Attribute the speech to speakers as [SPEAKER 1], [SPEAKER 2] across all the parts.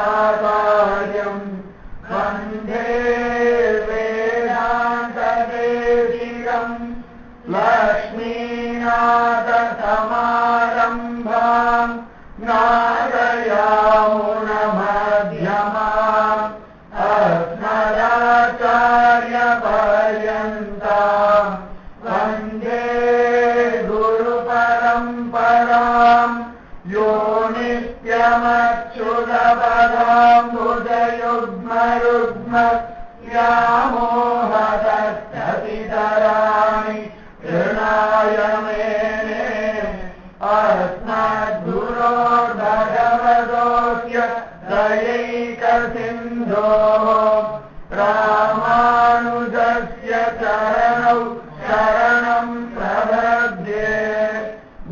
[SPEAKER 1] श्रीमद्वेङ्कटनाथार्यं वन्दे वेदान्तदेशिकं लक्ष्मीनाथसमारम्भां नादयामुनमध्यमाम् अस्मदाचार्यपर्यन्तां वन्दे गुरुपरम्परां यो नित्यमच्युतपदाम्बुजयुग्मरुग्म व्यामोहतस्ततितराणि तृणाय मेने अस्मद्गुरोर्भगवतोऽस्य दयैकसिन्धोः रामानुजस्य चरणौ शरणं प्रपद्ये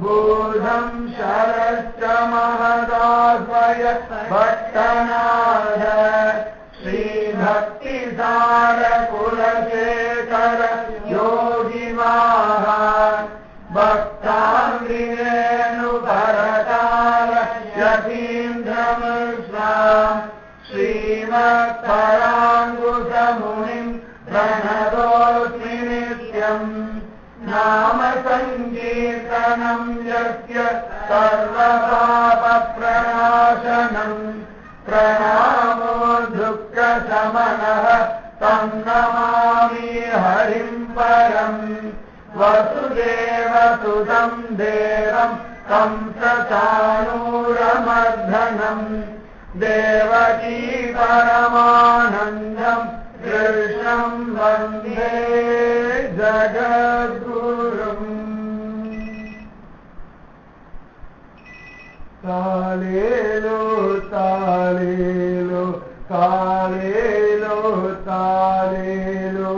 [SPEAKER 1] बुधं शरश्च महदाह्वय भट्टनाथ श्रीभक्तिसारकुलशेखर योगिवाहान् भक्ताङ्गिरेणुपरकाल यतीन्द्रमिश्राम् श्रीमत्पराङ्कुशमुनिं प्रणतोऽस्मि नित्यम् नाम संकीर्तनं यस्य सर्वपापप्रणाशनं प्रणामो दुःखशमनः तं नमामि हरिं परम् वसुदेवसुतं देवं कंसचाणूरमर्दनं देवकी परमानन्दं कृष्णं वन्दे जगद्गुरुम् तालेलो तालेलो तालेलो तालेलो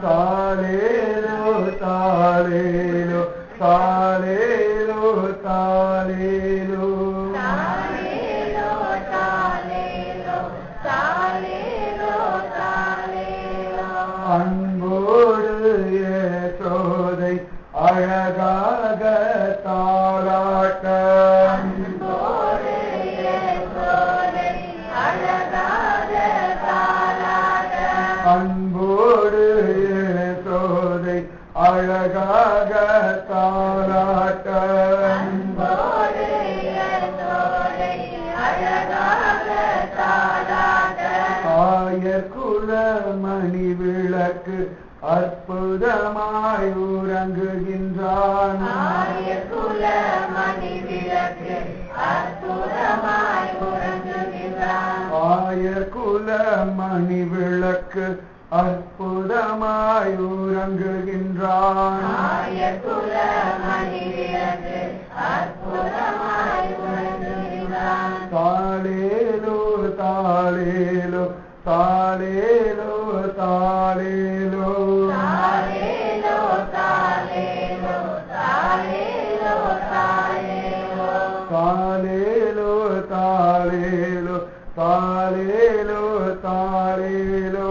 [SPEAKER 1] तालेलो तालेलो तालेलो तालेलो அன்போடு யசோதை அழகாக தாலாட்ட அன்போடு யசோதை அழகாக தாலாட்ட ஆயர்குல மணி விளக்கு அற்புதமாய் உறங்குகின்றான் ஆயர்குல மணி விளக்கு அற்புதமாய் உறங்குகின்றான் தாலேலோ தாலேலோ தாலேலோ தாலேலோ தாலேலோ தாலேலோ தாலேலோ தாலேலோ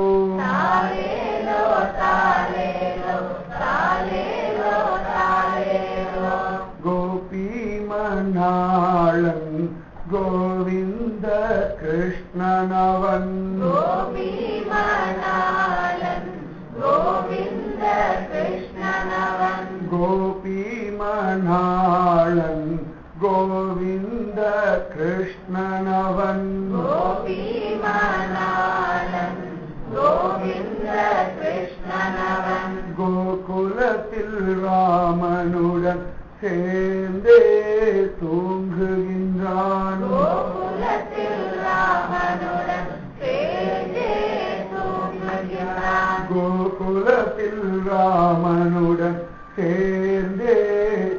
[SPEAKER 1] கோபி மணாளன் கோவிந்த கிருஷ்ணனவன் கோபி மணாளன் கோவிந்த கிருஷ்ணனவன் கோகுலத்தில் ராமனுடன் சேர்ந்தே தூங்குகின்றான் கோகுலத்தில் ராமனுடன் சேர்ந்தே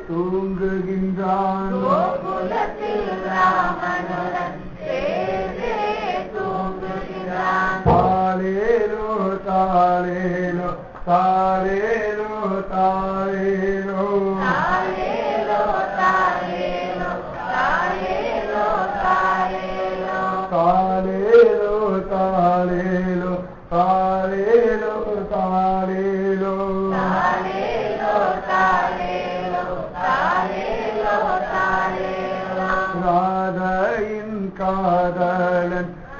[SPEAKER 1] தூங்குகின்றான் தாலேலோ தாலேலோ தாலேலோ தாலேலோ தாலேலோ தாலேலோ தாலேலோ தாலேலோ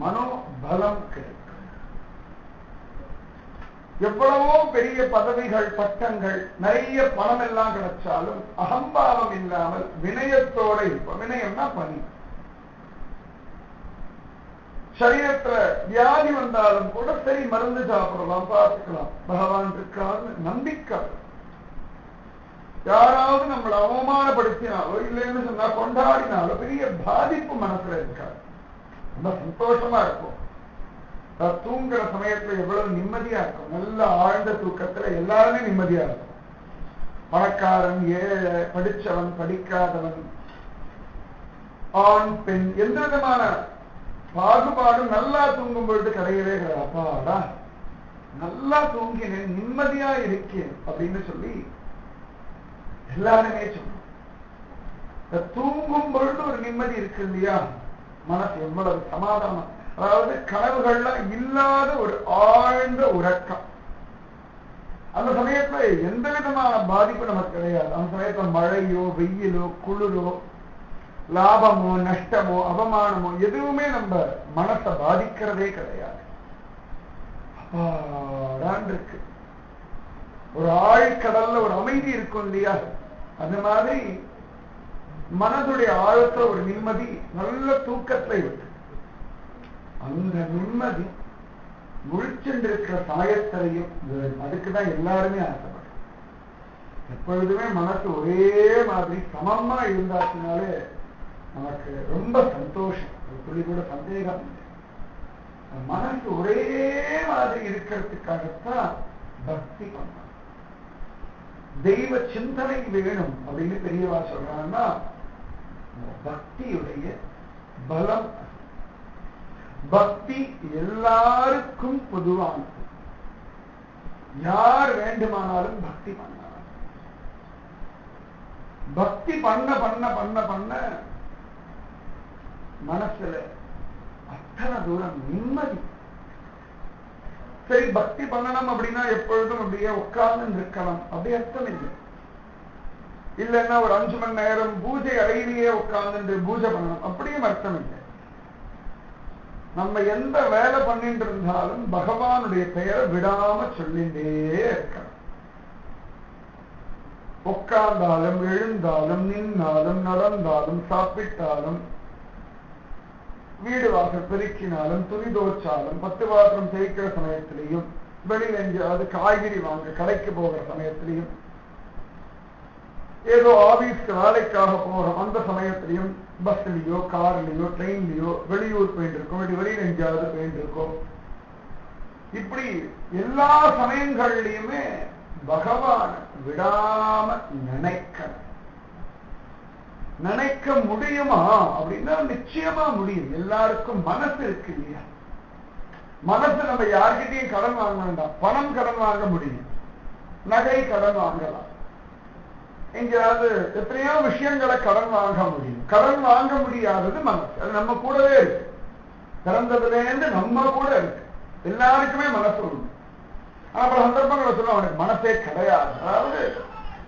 [SPEAKER 1] மனோபலம் கிடைக்கும். எவ்வளவோ பெரிய பதவிகள், பட்டங்கள், நிறைய பணம் எல்லாம் கிடைச்சாலும் அகம்பாவம் இல்லாமல் வினயத்தோட இருப்போம். வினயம்னா பணி. சரீரத்துல வியாதி வந்தாலும் கூட சரி, மருந்து சாப்பிடலாம், பார்த்துக்கலாம், பகவான் இருக்கான்னு நம்பிக்கை. யாராவது நம்மளை அவமானப்படுத்தினாலோ இல்லைன்னு சொன்னா கொண்டாடினாலோ பெரிய பாதிப்பு மனசுல இருக்காது. ரொம்ப சந்தோஷமா இருக்கும். தூங்குற சமயத்துல எவ்வளவு நிம்மதியா இருக்கும். நல்ல ஆழ்ந்த தூக்கத்துல எல்லாருமே நிம்மதியா இருக்கும். பணக்காரன், ஏழை, படிச்சவன், படிக்காதவன், ஆண், பெண், எந்த விதமான பாகுபாடும் நல்லா தூங்கும் பொழுது கிடையவே கிடையாது. அப்பாடா நல்லா தூங்கினேன், நிம்மதியா இருக்கேன் அப்படின்னு சொல்லி எல்லாருமே சொல்றோம். தூங்கும் பொழுது ஒரு நிம்மதி இருக்கு இல்லையா, மனசு எவ்வளவு சமாதானம். அதாவது கனவுகள்லாம் இல்லாத ஒரு ஆழ்ந்த உறக்கம். அந்த சமயத்துல எந்த விதமான பாதிப்பு நமக்கு கிடையாது. அந்த சமயத்துல மழையோ, வெயிலோ, குளிரோ, லாபமோ, நஷ்டமோ, அவமானமோ எதுவுமே நம்ம மனசை பாதிக்கிறதே கிடையாது. அப்பாடான் இருக்கு. ஒரு ஆழ்கடல்ல ஒரு அமைதி இருக்கும் இல்லையா, அந்த மாதிரி மனதுடைய ஆழத்துல ஒரு நிம்மதி, நல்ல தூக்கத்தை விட்டு அந்த நிம்மதி முழிச்சென்றிருக்கிற சமயத்திலையும் அதுக்குதான் எல்லாருமே ஆசைப்படுறோம். எப்பொழுதுமே மனசு ஒரே மாதிரி சமமா இருந்தாச்சுனாலே நமக்கு ரொம்ப சந்தோஷம். ஒரு துளி கூட சந்தேகம் இல்லை. மனசு ஒரே மாதிரி இருக்கிறதுக்காகத்தான் பக்தி பண்ணணும். தெய்வ சிந்தனை வேணும் அப்படின்னு பெரியவா சொல்றாங்கன்னா பக்தியுடைய பலம். பக்தி எல்லாருக்கும் பொதுவானது. யார் வேண்டுமானாலும் பக்தி பண்ணலாம். பக்தி பண்ண பண்ண பண்ண பண்ண மனசுல அத்தனை தூரம் நிம்மதி. சரி, பக்தி பண்ணணும் அப்படின்னா எப்பொழுதும் அப்படியே உட்கார்ந்து இருக்கலாம் அப்படி அர்த்தம் இல்லை. இல்லைன்னா ஒரு 5 மணி நேரம் பூஜை அறையிலேயே உட்கார்ந்து பூஜை பண்ணணும் அப்படியும் அர்த்தம் இல்லை. நம்ம எந்த வேலை பண்ணிட்டு இருந்தாலும் பகவானுடைய பெயரை விடாம சொல்லிட்டே இருக்கணும். உட்கார்ந்தாலும், எழுந்தாலும், நின்னாலும், நடந்தாலும், சாப்பிட்டாலும், வீடு வாசல் பெருக்கினாலும், துணி தோச்சாலும், 10 பாத்திரம் தேய்க்கிற சமயத்திலையும், வெளியில் எங்கேயாவது காய்கறி வாங்க கடைக்கு போகிற சமயத்திலையும், ஏதோ ஆபீஸ்க்கு வேலைக்காக போறோம் அந்த சமயத்திலையும், பஸ்லயோ, கார்லயோ, ட்ரெயின்லயோ, வெளியூர் போயிட்டு இருக்கோம், வெளியில் எங்கேயாவது போயிட்டு இருக்கோம். இப்படி எல்லா சமயங்கள்லயுமே பகவான் விடாம நினைக்கணும். நினைக்க முடியுமா அப்படின்னா நிச்சயமா முடியும். எல்லாருக்கும் மனசு இருக்கு இல்லையா. மனசு நம்ம யார்கிட்டையும் கடன் வாங்க வேண்டாம். பணம் கடன் வாங்க முடியும், நகை கடன் வாங்கலாம், எங்கேயாவது எத்தனையோ விஷயங்களை கடன் வாங்க முடியும். கடன் வாங்க முடியாதது மனசு. அது நம்ம கூடவே இருக்கு. பிறந்ததுலேருந்து நம்ம கூட இருக்கு. எல்லாருக்குமே மனசு உண்டு. ஆனா பல சந்தர்ப்பங்களை சொல்ல அவனுக்கு மனசே கிடையாது. அதாவது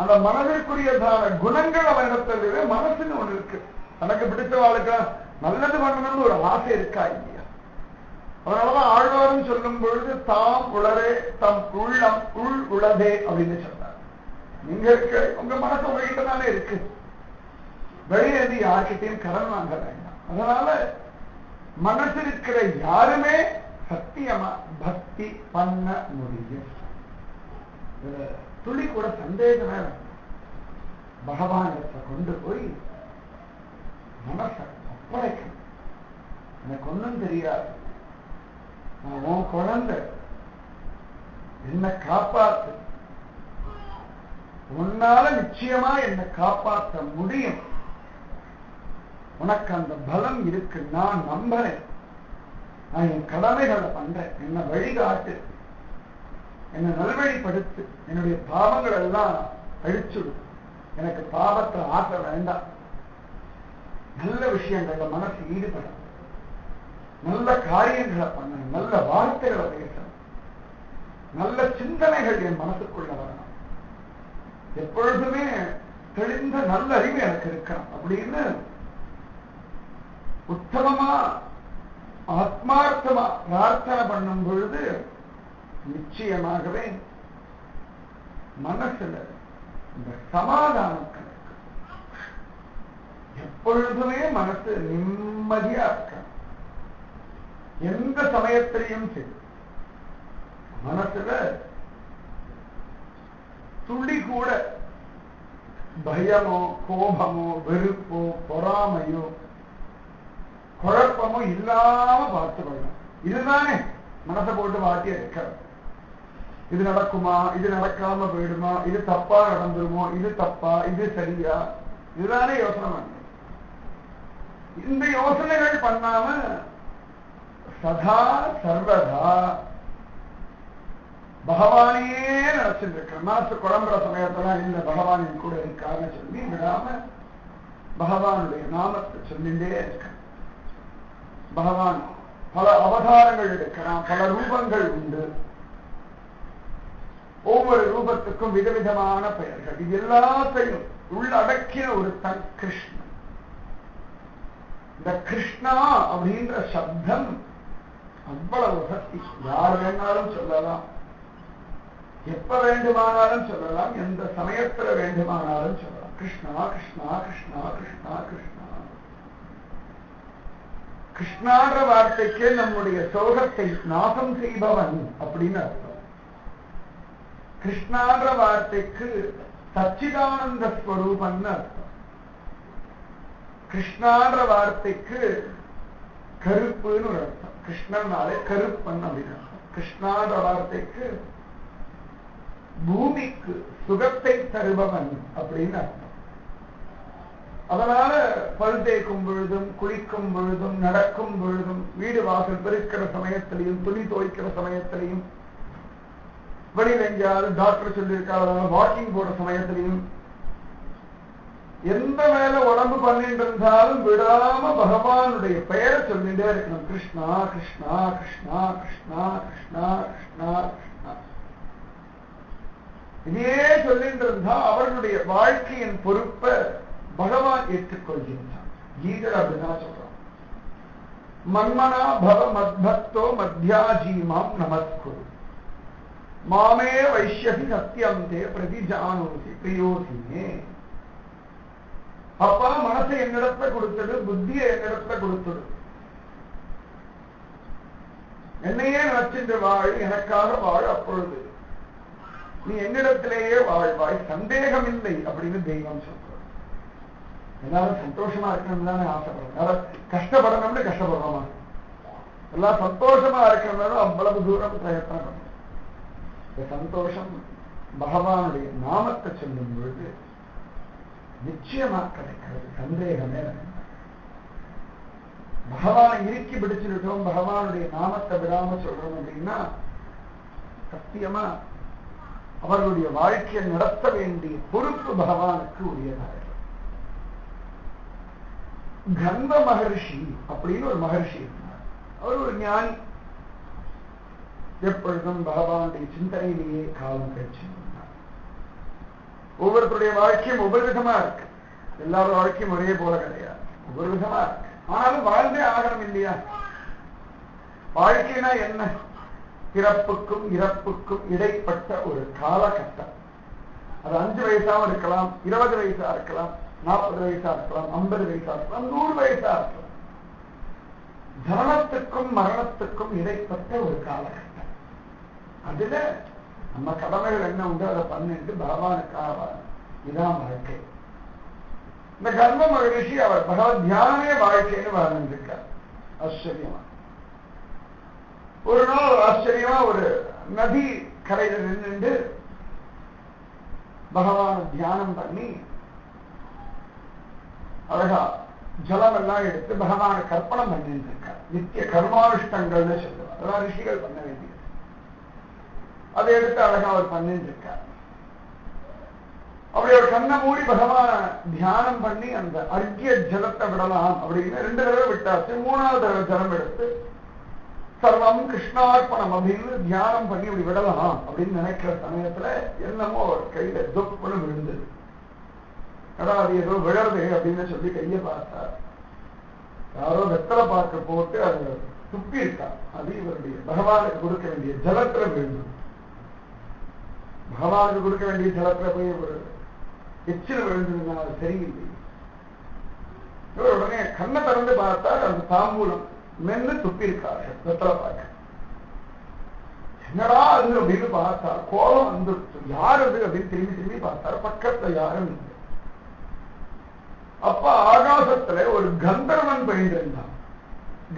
[SPEAKER 1] அந்த மனதிற்குரியதான குணங்கள் அவனிடத்திலே மனசுன்னு ஒண்ணு இருக்கு. தனக்கு பிடித்தவாளுக்கு நல்லது பண்ணணும்னு ஒரு ஆசை இருக்கா இல்லையா. அதனாலதான் ஆழ்வாரும் சொல்லும் பொழுது தாம் உளரே தம் உள்ளம் உள் உளதே அப்படின்னு சொல்றார். நீங்க இருக்க உங்க மனசு உங்ககிட்ட தானே இருக்கு. வெளியே யார்கிட்டையும் கடன் வாங்க வேண்டாம். அதனால மனசு இருக்கிற யாருமே சத்தியமா பக்தி பண்ண முடியும். துளி கூட சந்தேகமே வேண்டாம். பகவானிடத்தை கொண்டு போய் மனசை ஒப்படைக்கணும். எனக்கு ஒன்றும் தெரியாது, நான் உன் குழந்தை, என்னை காப்பாத்து, உன்னால நிச்சயமா என்னை காப்பாற்ற முடியும், உனக்கு அந்த பலம் இருக்கு, நான் நம்புறேன், நான் என் கடமைகளை பண்றேன், என்னை வழிகாட்டு, என்னை நல்வழிப்படுத்து, என்னுடைய பாவங்கள் எல்லாம் அழிச்சுடு, எனக்கு பாவத்தை ஆற்ற வேண்டாம், நல்ல விஷயங்கள்ல மனசு ஈடுபடும், நல்ல காரியங்களை பண்ணணும், நல்ல வார்த்தைகளை பேசணும், நல்ல சிந்தனைகள் என் மனசுக்குள்ள வரணும், எப்பொழுதுமே தெளிந்த நல்ல அறிவு எனக்கு இருக்கணும் அப்படின்னு உத்தமமா ஆத்மார்த்தமா பிரார்த்தனை பண்ணும் பொழுது நிச்சயமாகவே மனசுல இந்த சமாதானம் கிடைக்கும். எப்பொழுதுமே மனசு நிம்மதியா இருக்க. எந்த சமயத்திலையும் சரி மனசுல துளி கூட பயமோ கோபமோ வெறுப்போ பொறாமையோ குழப்பமோ இல்லாம பார்த்து கொள்ளணும். இதுதானே மனசை போட்டு வாட்டி இருக்கிறது. இது நடக்குமா, இது நடக்காம போயிடுமா, இது தப்பா நடந்துருமோ, இது தப்பா, இது சரியா, இதுதானே யோசனை பண்ண. இந்த யோசனைகள் பண்ணாம சதா சர்வதா பகவானையே நினைச்சிட்டு இருக்க. மனசு குழம்புற சமயத்தெல்லாம் இல்ல பகவானின் கூட இருக்கான்னு சொல்லி விடாம பகவானுடைய நாமத்தை சொல்லிட்டே இருக்க. பகவான் பல அவதாரங்கள் எடுக்கிறான், பல ரூபங்கள் உண்டு. ஒவ்வொரு ரூபத்துக்கும் விதவிதமான பெயர்கள். இது எல்லாத்தையும் உள்ளடக்கிய ஒரு தன் கிருஷ்ணன். இந்த கிருஷ்ணா அப்படின்ற சப்தம் அவ்வளவு சக்தி. யார் வேணாலும் சொல்லலாம், எப்ப வேண்டுமானாலும் சொல்லலாம், எந்த சமயத்துல வேண்டுமானாலும் சொல்லலாம். கிருஷ்ணா கிருஷ்ணா கிருஷ்ணா கிருஷ்ணா கிருஷ்ணா. கிருஷ்ணான்ற வார்த்தைக்கு நம்முடைய சோகத்தை நாசம் செய்பவன் அப்படின்னு அர்த்தம். கிருஷ்ணான்ற வார்த்தைக்கு சச்சிதானந்த ஸ்வரூபன் அர்த்தம். கிருஷ்ணான்ற வார்த்தைக்கு கருப்புன்னு ஒரு அர்த்தம். கிருஷ்ணனாலே கருப்பன் அப்படின்னு அர்த்தம். கிருஷ்ணான்ற வார்த்தைக்கு பூமிக்கு சுகத்தை தருபவன் அப்படின்னு அர்த்தம். அதனால பல் தேய்க்கும் பொழுதும், குளிக்கும் பொழுதும், நடக்கும் பொழுதும், வீடு வாசல் பெருக்கிற சமயத்திலையும், துணி துவைக்கிற சமயத்திலையும், வெளியில் எங்கேயாவது டாக்டர் சொல்லியிருக்காரு வாக்கிங் போற சமயத்திலையும், எந்த வேலை உடம்பு பண்ணிட்டு இருந்தாலும் விடாம பகவானுடைய பெயரை சொல்லிட்டே இருக்கணும். கிருஷ்ணா கிருஷ்ணா கிருஷ்ணா கிருஷ்ணா கிருஷ்ணா கிருஷ்ணா கிருஷ்ணா. இதே சொல்லிட்டு இருந்தா அவர்களுடைய வாழ்க்கையின் பொறுப்பை பகவான் ஏற்றுக்கொள்கின்றான். கீதை அப்படிதான் சொல்றான். மன்மனா பவ மத்பக்தோ மத்யாஜீமாம் நமஸ்குரு மாமே வைஷ்யசி சத்தியம் தே பிரதிஜானோசி பிரியோசினே. அப்பா மனசை என்னிடத்துல கொடுத்துடு, புத்தியை என்னிடத்துல கொடுத்துடு, என்னையே நினைச்சிட்டு வாழ், எனக்காக வாழ், அப்பொழுது நீ என்னிடத்திலேயே வாழ்வாய், சந்தேகம் இல்லை அப்படின்னு தெய்வம் சொல்ற. எல்லாரும் சந்தோஷமா இருக்கணும் தானே ஆசைப்படுறோம். கஷ்டப்படணும்னு கஷ்டப்படுறோமா? எல்லாம் சந்தோஷமா இருக்கணும் அவ்வளவு தூரம் பிரயத்தனம் பண்ணணும். இந்த சந்தோஷம் பகவானுடைய நாமத்தை சொல்லும் பொழுது நிச்சயமா கிடைக்கிறது, சந்தேகமே இல்லை. பகவானை இறுக்கி பிடிச்சிருக்கோம், பகவானுடைய நாமத்தை விடாம சொல்றோம் அப்படின்னா சத்தியமா அவர்களுடைய வாழ்க்கையை நடத்த வேண்டிய பொறுப்பு பகவானுக்கு உரியதாக. கந்த மகர்ஷி அப்படின்னு ஒரு மகர்ஷி இருந்தார். அவர் ஒரு ஞானி. எப்பொழுதும் பகவானுடைய சிந்தனையிலேயே காலம் கழிச்சிருந்தார். ஒவ்வொருத்தருடைய வாழ்க்கையும் ஒவ்வொரு விதமா இருக்கு. எல்லாரும் வாழ்க்கையும் ஒரே போல கிடையாது, ஒவ்வொரு விதமா இருக்கு. ஆனாலும் வாழ்ந்தே ஆகணும் இல்லையா? வாழ்க்கைனா என்ன? பிறப்புக்கும் இறப்புக்கும் இடைப்பட்ட ஒரு காலகட்டம். அது 5 வயசாவும் இருக்கலாம், 20 வயசா இருக்கலாம், 40 வயசா இருக்கலாம், 50 வயசா இருக்கலாம், 100 வயசா இருக்கலாம். ஜனனத்துக்கும் மரணத்துக்கும் இடைப்பட்ட ஒரு காலகட்டம். அதுல நம்ம கடமைகள் என்ன உண்டு அதை பண்ணிட்டு பகவானுக்காக இதான் வாழ்க்கை. இந்த கர்ம மகரிஷி அவர் பகவத் தியானமே வாழ்க்கைன்னு வாழ்ந்துருக்கார். ஆச்சரியமா ஒரு நாள் ஆச்சரியமா ஒரு நதி கரையில நின்று பகவான தியானம் பண்ணி அழகா ஜலம் எல்லாம் எடுத்து பகவான கற்பனம் பண்ணிட்டு இருக்கார். நித்திய கர்மானுஷ்டங்கள்னு சொல்லுவார். அதெல்லாம் ரிஷிகள் பண்ண வேண்டியது. அதை எடுத்து அழகா அவர் பண்ணிட்டு இருக்கார். அப்படி ஒரு கண்ணை மூடி பகவான தியானம் பண்ணி அந்த அர்க்கிய ஜலத்தை விடலாம் அப்படின்னு 2 தடவை விட்டாச்சு. 3வது தடவை ஜலம் எடுத்து சர்வம் கிருஷ்ணார்ப்பணம் அப்படின்னு தியானம் பண்ணி அப்படி விடலாம் அப்படின்னு நினைக்கிற சமயத்துல என்னமோ அவர் கையில தொப்புன்னு விழுந்தது. அது ஏதோ விழறது அப்படின்னு சொல்லி கையை பார்த்தார். யாரோ வெத்தலை பாக்கு போட்டு அது துப்பி இருக்கா. அது இவருடைய பகவானுக்கு கொடுக்க வேண்டிய ஜலத்துல விழுந்தது. பகவானுக்கு கொடுக்க வேண்டிய ஜலத்துல போய் ஒரு எச்சில் விழுந்ததுன்னா அது சரியில்லை. இவர் உடனே கண்ணை திறந்து பார்த்தா அந்த தாம்பூலம் மென்னு துப்பி இருக்காரு. வெத்தலை பார்க்க என்னடா அது அப்படின்னு பார்த்தா கோபம் வந்து யார் அது அப்படின்னு திரும்பி பார்த்தாரு. பக்கத்துல யாரும் இல்லை. அப்ப ஆகாசத்துல ஒரு கந்தர்வன் பயின்றிருந்தான்.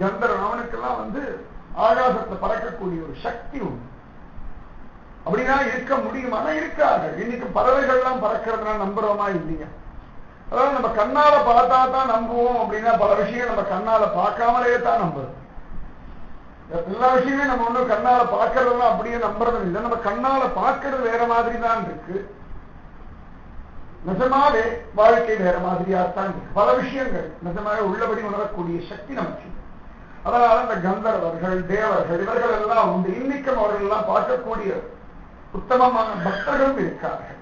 [SPEAKER 1] கந்தர்வன் அவனுக்கெல்லாம் வந்து ஆகாசத்துல பறக்கக்கூடிய ஒரு சக்தி உண்டு. அப்படின்னா இருக்க முடியுமானா இருக்கார்கள். இன்னைக்கு பறவைகள்லாம் பறக்கிறதுனா நம்புறோமா இல்லையா? அதாவது நம்ம கண்ணால பார்த்தா தான் நம்புவோம் அப்படின்னா பல விஷயம் நம்ம கண்ணால பார்க்காமலே தான் நம்புறோம். எல்லா விஷயமே நம்ம ஒண்ணு கண்ணால பார்க்கறதுலாம் அப்படியே நம்புறதும் இல்லை. நம்ம கண்ணால பார்க்கறது வேற மாதிரி தான் இருக்கு. நிஜமாவே வாழ்க்கை வேற மாதிரியாத்தான் இருக்கு. பல விஷயங்கள் நிஜமாவே உள்ளபடி உணரக்கூடிய சக்தி நமக்கு. அதனால இந்த கந்தர்வர்கள் தேவர்கள் இவர்கள் எல்லாம் உண்டு. இன்னைக்கும் அவர்கள் எல்லாம் பார்க்கக்கூடிய உத்தமமான பக்தர்களும் இருக்கார்கள்.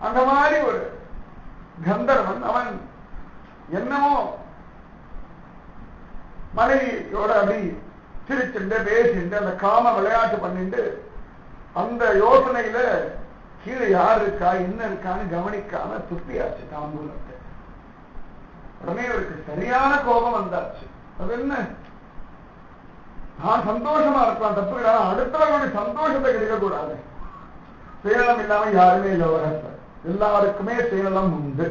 [SPEAKER 1] அந்த மாதிரி ஒரு கந்தர்வன் அவன் என்னமோ மனைவியோட அப்படி சிரிச்சுண்டு பேசிண்டு அந்த காம விளையாட்டு பண்ணிட்டு அந்த யோசனையில கீழே யார் இருக்கா என்ன இருக்கான்னு கவனிக்காம துப்பியாச்சு தாம்பூலத்தை. உடனே அவருக்கு சரியான கோபம் வந்தாச்சு. அது என்ன, நான் சந்தோஷமா இருக்கலாம் தப்பு கிடையாது, அடுத்தவர்களுடைய சந்தோஷத்தை கிடைக்கக்கூடாது. சுயநலம் இல்லாம யாருமே இல்லை உலகத்துல. எல்லாருக்குமே சுயநலம் உண்டு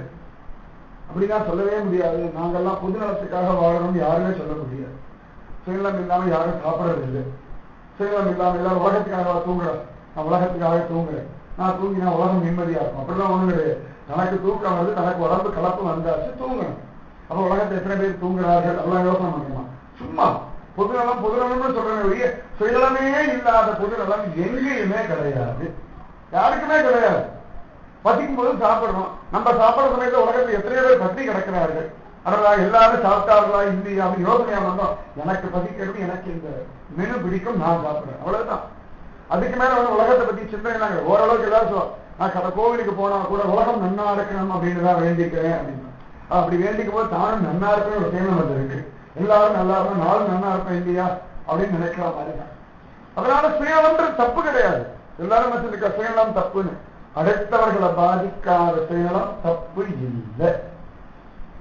[SPEAKER 1] அப்படின்னா சொல்லவே முடியாது. நாங்கெல்லாம் பொதுநலத்துக்காக வாழணும்னு யாருமே சொல்ல முடியாது. சுயநலம் இல்லாம யாரும் சாப்பிடறது இல்லை. சுயநலம் இல்லாம எல்லாரும் உலகத்துக்காக தூங்குறேன், நான் உலகத்துக்காக தூங்குறேன், நான் தூங்கினா உலகம் நிம்மதியா இருக்கும் அப்படிலாம் ஒண்ணு கிடையாது. தனக்கு தூக்கம் வருது, தனக்கு உடம்பு கலப்பு வந்தாச்சு தூங்கணும். அப்ப உலகத்தை எத்தனை பேர் தூங்குறார்கள் எல்லாம் யோசனை பண்ணலாம். சும்மா பொதுநலம் பொதுநலம்னு சொல்றேன். சுயநலமே இல்லாத பொதுநலம் எங்கேயுமே கிடையாது, யாருக்குமே கிடையாது. பசிக்கும் போது சாப்பிடணும். நம்ம சாப்பிடுற சமயத்துல உலகத்தில் எத்தனை பேர் பசி கிடக்கிறார்கள். அதெல்லாம் எல்லாரும் சாப்பிட்டார்களா இல்லையா அப்படின்னு யோசனையா வந்தோம். எனக்கு பசிக்கிறது, எனக்கு இந்த மெனு பிடிக்கும், நான் சாப்பிடுறேன், அவ்வளவுதான். அதுக்கு மேல வந்து உலகத்தை பத்தி சிந்தனை ஓரளவுக்கு ஏதாவது நான் கதை கோவிலுக்கு போனா கூட உலகம் நன்னா இருக்கணும் அப்படின்னு தான் வேண்டிக்கிறேன் அப்படின்னு. அப்படி வேண்டிக்கும் போது தானும் நன்னா இருக்கணும் ஒரு சேனம் வந்து இருக்கு. எல்லாரும் நல்லா இருக்கும், நாளும் நன்னா இருப்பேன் இல்லையா அப்படின்னு நினைக்கிற மாதிரி தான். அதனால சுயநலம்ன்றது தப்பு கிடையாது. எல்லாரும் வச்சிருக்க சுயநலம் தப்புன்னு. அடுத்தவர்களை பாதிக்காத சுயநலம் தப்பு இல்லை.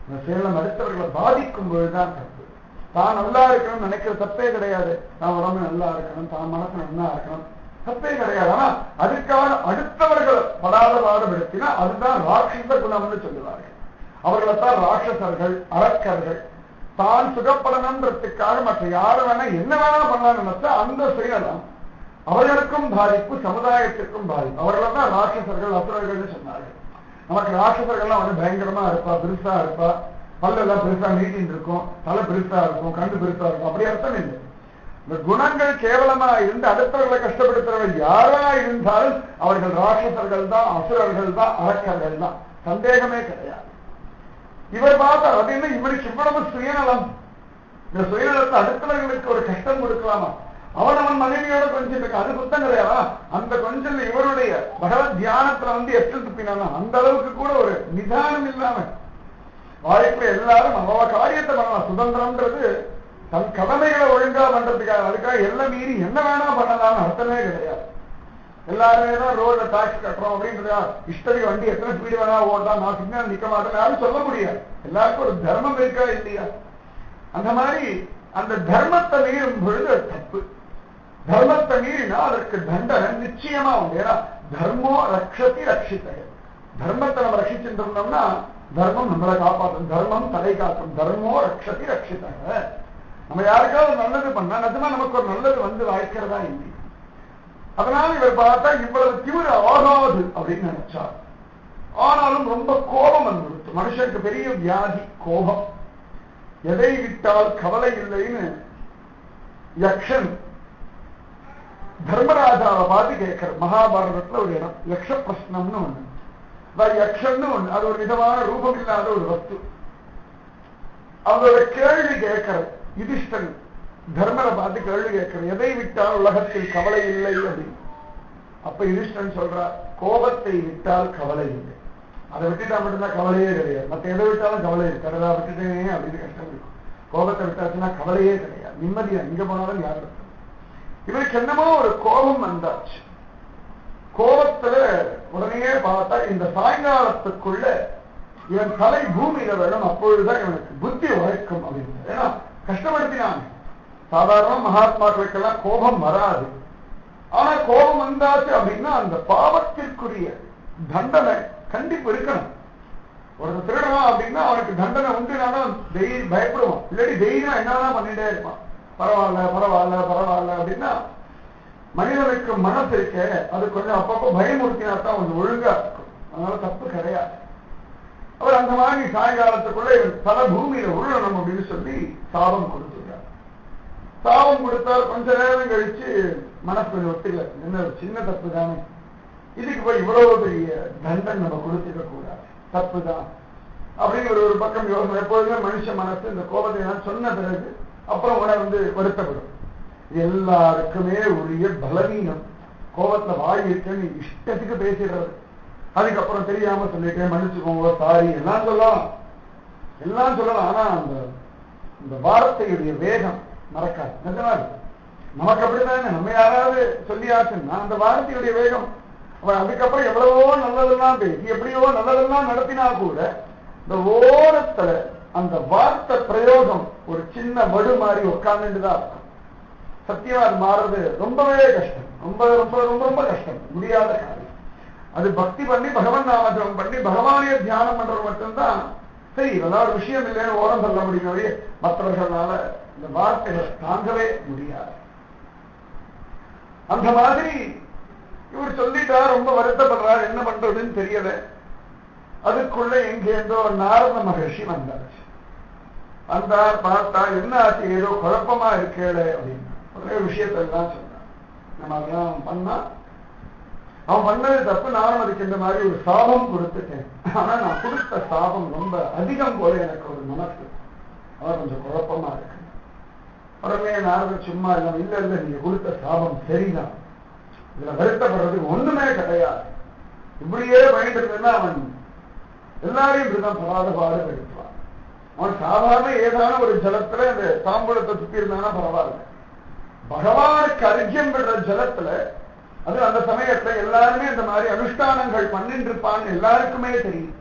[SPEAKER 1] இந்த சுயநலம் அடுத்தவர்களை பாதிக்கும் பொழுதுதான் தப்பு. தான் நல்லா இருக்கணும்னு நினைக்கிற தப்பே கிடையாது. தான் உடம்பு நல்லா இருக்கணும், தான் மனசு நல்லா இருக்கணும், தப்பே கிடையாது. ஆனா அதுக்காக அடுத்தவர்கள் படாத பாடுபடுத்தினா அதுதான் ராட்சச குணம்னு சொல்லுவார்கள். அவர்களைத்தான் ராட்சசர்கள், அரக்கர்கள். தான் சுகப்படணுன்றதுக்காக மற்ற யாரும் வேணா என்ன வேணா பண்ணலாம்னு நினைச்சா அந்த சுயநலம் அவர்களுக்கும் பாதிப்பு, சமுதாயத்திற்கும் பாதிப்பு. அவர்களை தான் ராட்சசர்கள், அசுரர்கள்னு சொன்னார்கள். நமக்கு ராட்சசர்கள்லாம் வந்து பயங்கரமா இருப்பா, பெருசா இருப்பா, பல்லெல்லாம் பெருசா நீட்டின்னு இருக்கும், தலை பெருசா இருக்கும், கண்டு பெருசா இருக்கும், அப்படி அர்த்தம் இல்லை. இந்த குணங்கள் கேவலமா இருந்து அடுத்தவர்களை கஷ்டப்படுத்துறவர்கள் யாரா இருந்தாலும் அவர்கள் ராட்சசர்கள் தான், அசுரர்கள் தான், அரக்கர்கள் தான், சந்தேகமே கிடையாது. இவர் பார்த்தா அது என்ன இவருக்கு இவ்வளவு சுயநலம். இந்த சுயநலத்தை அடுத்தவர்களுக்கு ஒரு கஷ்டம் கொடுக்கலாமா? அவன் மனைவியோட கொஞ்சம் இருக்கு, அது குத்தம் கிடையாதா? அந்த கொஞ்சம் இவருடைய பகவத் தியானத்துல வந்து எட்டு துப்பினா அந்த அளவுக்கு கூட ஒரு நிதானம் இல்லாம வாழ்க்கையில எல்லாரும் அவ காரியத்தை பண்ணலாம். சுதந்திரம்ன்றது தன் கடமைகளை ஒழுங்கா பண்றதுக்காக, அதுக்காக எல்லாம் மீறி என்ன வேணா பண்ணலாம்னு அர்த்தமே கிடையாது. எல்லாருமே தான் ரோட்ல டாக்ஸ் கட்டுறோம் அப்படின்றதா இஷ்டத்துக்கு வண்டி எத்தனை ஸ்பீடு வேணா ஓடலாம், நான் சிக்னல் நிக்க மாட்டேன் யாரும் சொல்ல முடியாது. எல்லாருக்கும் ஒரு தர்மம் இருக்கா இல்லையா? அந்த மாதிரி அந்த தர்மத்தை மீறும் பொழுது தப்பு. தர்மத்தை மீறினா அதற்கு தண்டனை நிச்சயமா உண்டு. ஏன்னா தர்மோ ரக்ஷதி ரட்சித்த. தர்மத்தை நம்ம ரட்சிச்சுட்டு இருந்தோம்னா தர்மம் நம்மளை காப்பாற்றும், தர்மம் தலை காக்கும். தர்மோ ரக்ஷதி ரட்சித்த. நம்ம யாருக்காவது நல்லது பண்ணா நிஜமா நமக்கு ஒரு நல்லது வந்து வாய்க்கிறதா இல்லை. அதனால இவர் பார்த்தா இவ்வளவு தீவிர ஆகாது அப்படின்னு நினைச்சார். ஆனாலும் ரொம்ப கோபம் வந்துடுச்சு. மனுஷனுக்கு பெரிய வியாதி கோபம். எதை விட்டால் கவலை இல்லைன்னு யக்ஷன் தர்மராஜாவை பார்த்து கேட்கிற. மகாபாரதத்துல ஒரு இடம் யக்ஷ பிரஸ்னம்னு ஒண்ணு, யக்ஷன்னு ஒண்ணு. அது ஒரு விதமான ரூபம் இல்லாத ஒரு வஸ்து. அவரோட கேள்வி கேட்கிற யுதிஷ்டன் தர்மரை பார்த்து கேள்வி கேட்கிற, எதை விட்டால் உலகத்தில் கவலை இல்லை அப்படின்னு. அப்ப யுதிஷ்டன் சொல்றார், கோபத்தை விட்டால் கவலை இல்லை. அதை விட்டுட்டா மட்டும்தான் கவலையே கிடையாது. மற்ற எதை விட்டாலும் கவலை இருக்கு. கடலா விட்டுட்டேனே அப்படின்னு கஷ்டம் இருக்கும். கோபத்தை விட்டாச்சுன்னா கவலையே கிடையாது, நிம்மதியா எங்க போனாலும் யாரும். இவருக்கு என்னமோ ஒரு கோபம் வந்தாச்சு. கோபத்துல உடனே பார்த்தா இந்த சாயங்காலத்துக்குள்ள இவன் தலை பூமியில வேணும், அப்பொழுதுதான் இவனுக்கு புத்தி உழைக்கும் அப்படின்னு. ஏன்னா கஷ்டப்படுத்தினாங்க. சாதாரண மகாத்மாக்களுக்கெல்லாம் கோபம் வராது. ஆனா கோபம் வந்தாச்சு அப்படின்னா அந்த பாவத்திற்குரிய தண்டனை கண்டிப்பு இருக்கணும். ஒரு திருடுவான் அப்படின்னா அவனுக்கு தண்டனை உண்டுனாலும் பயப்படுவான். இல்லாட்டி தைரியம் என்னதான் பண்ணிட்டே இருப்பான். பரவாயில்ல பரவாயில்ல பரவாயில்ல அப்படின்னா மனிதனுக்கு மனசு இருக்க அது கொஞ்சம் அப்பப்போ பயமுறுத்தினாத்தான் கொஞ்சம் ஒழுங்கா இருக்கும். அதனால தப்பு கிடையாது. அவர் அந்த மாதிரி சாயங்காலத்துக்குள்ள இவன் தலை பூமியில உருளணும் அப்படின்னு சொல்லி சாபம் கொடுத்துருக்கார். சாபம் கொடுத்தால் கொஞ்ச நேரம் கழிச்சு மனசு கொஞ்சம் ஒத்துக்கல, என்ன ஒரு சின்ன தப்பு தானே, இதுக்கு போய் இவ்வளவு பெரிய தண்டனை நம்ம கொடுத்துக்க கூடாது, தப்பு தான் அப்படின்னு ஒரு பக்கம் யோசனை. எப்பொழுதுமே மனுஷ மனசு இந்த கோபத்தை நான் சொன்ன பிறகு அப்புறம் உணர்ந்து வருத்தப்படும். எல்லாருக்குமே உரிய பலவீனம். கோபத்துல வாய் இருக்கேன்னு இஷ்டத்துக்கு பேசிடுறது, அதுக்கப்புறம் தெரியாம சொல்லிட்டேன் மன்னிச்சுக்கோங்க சாரி எல்லாம் சொல்லலாம், எல்லாம் சொல்லலாம். ஆனா அந்த வார்த்தையுடைய வேகம் மறக்காது. நிஜமாது நமக்கு அப்படித்தானே, நம்ம யாராவது சொல்லியாச்சுன்னா அந்த வார்த்தையுடைய வேகம். அதுக்கப்புறம் எவ்வளவோ நல்லதெல்லாம் பேசி எப்படியோ நல்லதெல்லாம் நடத்தினா கூட இந்த ஓரத்துல அந்த வார்த்தை பிரயோகம் ஒரு சின்ன வடு மாதிரி உட்கார்ந்துட்டுதான் இருக்கும். சத்தியமா அது மாறுறது ரொம்பவே கஷ்டம், ரொம்ப ரொம்ப ரொம்ப ரொம்ப கஷ்டம், முடியாத காரியம். அது பக்தி பண்ணி பகவன் நாமஜபம் பண்ணி பகவானைய தியானம் பண்றது மட்டும்தான் சரி. இதெல்லாம் ஒரு விஷயம் இல்லைன்னு ஓரம் சொல்ல முடியும். மற்றவர்களால இந்த வார்த்தைகளை தாங்கவே முடியாது. அந்த மாதிரி இவர் சொல்லிட்டா ரொம்ப வருத்தப்படுறார், என்ன பண்றதுன்னு தெரியல. அதுக்குள்ள எங்கேந்தோ நாரத மகர்ஷி வந்தாச்சு. வந்தார், பார்த்தா என்ன ஆச்சு, ஏதோ குழப்பமா இருக்கேளே அப்படின்னு ஒரே விஷயத்தை எல்லாம் சொன்னான். நம்ம அதெல்லாம் பண்ணா அவன் பண்ணது தப்பு, நானும் அதுக்கு இந்த மாதிரி ஒரு சாபம் கொடுத்துட்டேன். ஆனா நான் கொடுத்த சாபம் ரொம்ப அதிகம் போல எனக்கு ஒரு மனசு அவன் கொஞ்சம் குழப்பமா இருக்கு. உடனே நாரதர் சும்மா இல்லை, இல்ல இல்ல நீங்க கொடுத்த சாபம் சரிதான், இதுல வருத்தப்படுறதுக்கு ஒண்ணுமே கிடையாது. இப்படியே பயந்துருந்தா அவன் எல்லாரையும் இப்படிதான் படாத பாடு எடுப்பான். அவன் சாதாரண ஏதான ஒரு ஜலத்துல இந்த தாம்பூலத்தை சுத்தி இருந்தானா பரவாயில்ல, பகவானுக்கு அர்க்கியம் பெற்ற ஜலத்துல அது அந்த சமயத்துல எல்லாருமே இந்த மாதிரி அனுஷ்டானங்கள் பண்ணிட்டு இருப்பான்னு எல்லாருக்குமே தெரியும்.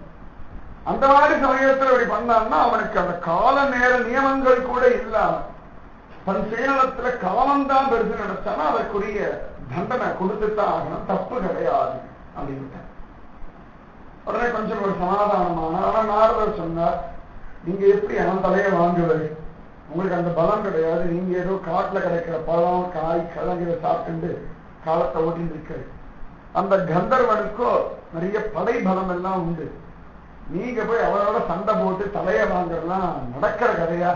[SPEAKER 1] அந்த மாதிரி சமயத்துல அப்படி பண்ணான்னா அவனுக்கு அந்த கால நேர நியமங்கள் கூட இல்லாம தன் சேனத்துல காலம்தான் பெருசு நினைச்சானா அதற்குரிய தண்டனை கொடுத்துத்தான் ஆகணும், தப்பு கிடையாது அப்படின்னு. உடனே கொஞ்சம் ஒரு சமாதானமான. அவன் நாரதர் சொன்னார், நீங்க எப்படி அவன் தலையை வாங்குவது, உங்களுக்கு அந்த பலம் கிடையாது, நீங்க ஏதோ காட்டுல கிடைக்கிற பழம் காய் கிழங்கு சாப்பிட்டு காலத்தை ஓட்டிட்டு இருக்க. அந்த கந்தர்வனுக்கோ நிறைய படை பலம் எல்லாம் உண்டு, நீங்க போய் அவனோட சண்டை போட்டு தலையை வாங்கறதுலாம் நடக்கிற கதையா?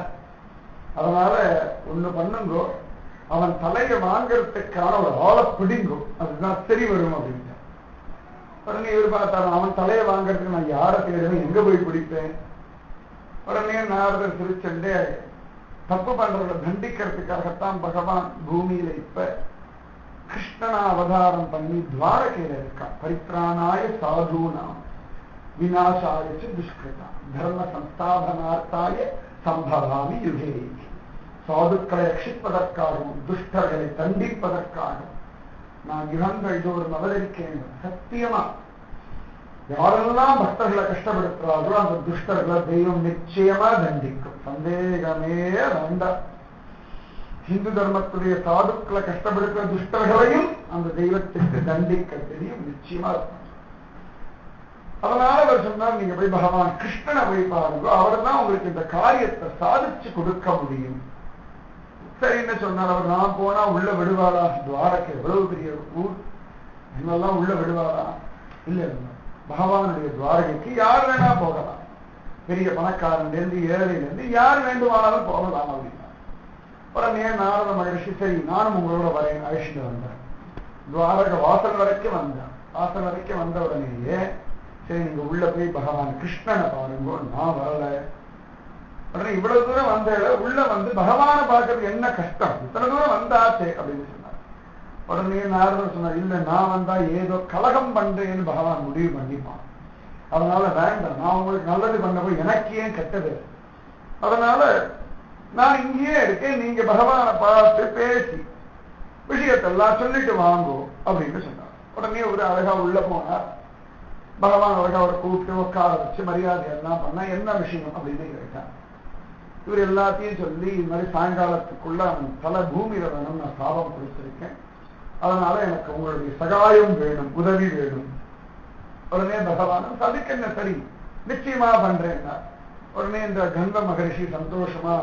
[SPEAKER 1] அதனால ஒண்ணு பண்ணுங்கோ, அவன் தலையை வாங்கறதுக்கான ஒரு ஆளை பிடிங்கோ, அதுதான் சரி வரும் அப்படின்னு. உடனே எதிர்பார்த்தாரு, அவன் தலையை வாங்கறதுக்கு நான் யாரை தேடுவேன், எங்க போய் பிடிப்பேன்? உடனே நாரதர் சிரிச்சண்டே, தப்பு பண்றத தண்டிக்கிறதுக்காகத்தான் பகவான் பூமியில இப்ப கிருஷ்ணனா அவதாரம் பண்ணி துவாரகையில இருக்கான். பரித்ராணாய சாதுனாம் விநாசாய துஷ்கிருதாம் தர்ம சம்ஸ்தாபனார்த்தாய சம்பவாமி யுகே. சாதுக்களை ரட்சிப்பதற்காகவும் துஷ்டர்களை தண்டிப்பதற்காகவும் நான் யுகங்கள் தோறும் அவதரிக்கிறேன். சத்தியமா யாரெல்லாம் பக்தர்களை கஷ்டப்படுத்துறார்களோ அந்த துஷ்டர்களை தெய்வம் நிச்சயமா தண்டிக்கும், சந்தேகமே வேண்டாம். ஹிந்து தர்மத்துடைய சாதுக்களை கஷ்டப்படுத்துற துஷ்டர்களையும் அந்த தெய்வத்திற்கு தண்டிக்க தெரியும், நிச்சயமா இருக்கும். அதனால அவர் சொன்னார், நீங்க போய் பகவான் கிருஷ்ணனை போய் பாருங்க, அவர் தான் உங்களுக்கு இந்த காரியத்தை சாதிச்சு கொடுக்க முடியும். சரின்னு சொன்னார். அவர் நான் போனா உள்ள விடுவாரா? துவாரகை எவ்வளவு பெரிய ஊர், என்னெல்லாம் உள்ள விடுவாரா? இல்ல இல்ல, பகவானுடைய துவாரகைக்கு யார் வேணா போகலாம், பெரிய பணக்காரன் இருந்து ஏழையில இருந்து யார் வேண்டுமானாலும் போகலாம் அப்படின்னா. உடனே நாரத மகரிஷி, சரி நானும் உங்களோட வரேன் அழிச்சுட்டு வந்தேன். துவாரக வாசல் வரைக்கும் வந்தேன். வாசல் வரைக்கும் வந்த உடனேயே சரி நீங்க உள்ள போய் பகவான் கிருஷ்ணனை பாருங்க, நான் வரல. உடனே இவ்வளவு தூரம் வந்த உள்ள வந்து பகவானை பார்க்கறது என்ன கஷ்டம், இத்தனை தூரம் வந்தாச்சே அப்படின்னு சொன்னார். உடனே நாரதர் சொன்னார், இல்ல நான் வந்தா ஏதோ கலகம் பண்றேன்னு பகவான் முடிவு பண்ணிப்பான், அதனால வேண்டாம், நான் உங்களுக்கு நல்லது பண்ண போய் எனக்கு ஏன் கெட்டது, அதனால நான் இங்கேயே இருக்கேன், நீங்க பகவானை பார்த்து பேசி விஷயத்தெல்லாம் சொல்லிட்டு வாங்கோ அப்படின்னு சொன்னார். உடனே ஒரு அழகா உள்ள போனார். பகவான் அழகா அவரை கூப்பிட்டு உட்கார வச்சு மரியாதை எல்லாம் பண்ணா என்ன விஷயம் அப்படின்னு கேட்டான். இவர் எல்லாத்தையும் சொல்லி இது மாதிரி சாயங்காலத்துக்குள்ள அவன் தலை பூமியில வேணும், நான் சாபம் கொடுத்திருக்கேன், அதனால எனக்கு உங்களுடைய சகாயம் வேணும், உதவி வேணும். உடனே பகவான் அதுக்கு என்ன சரி நிச்சயமா பண்றேன்னா. உடனே இந்த கந்த மகரிஷி சந்தோஷமா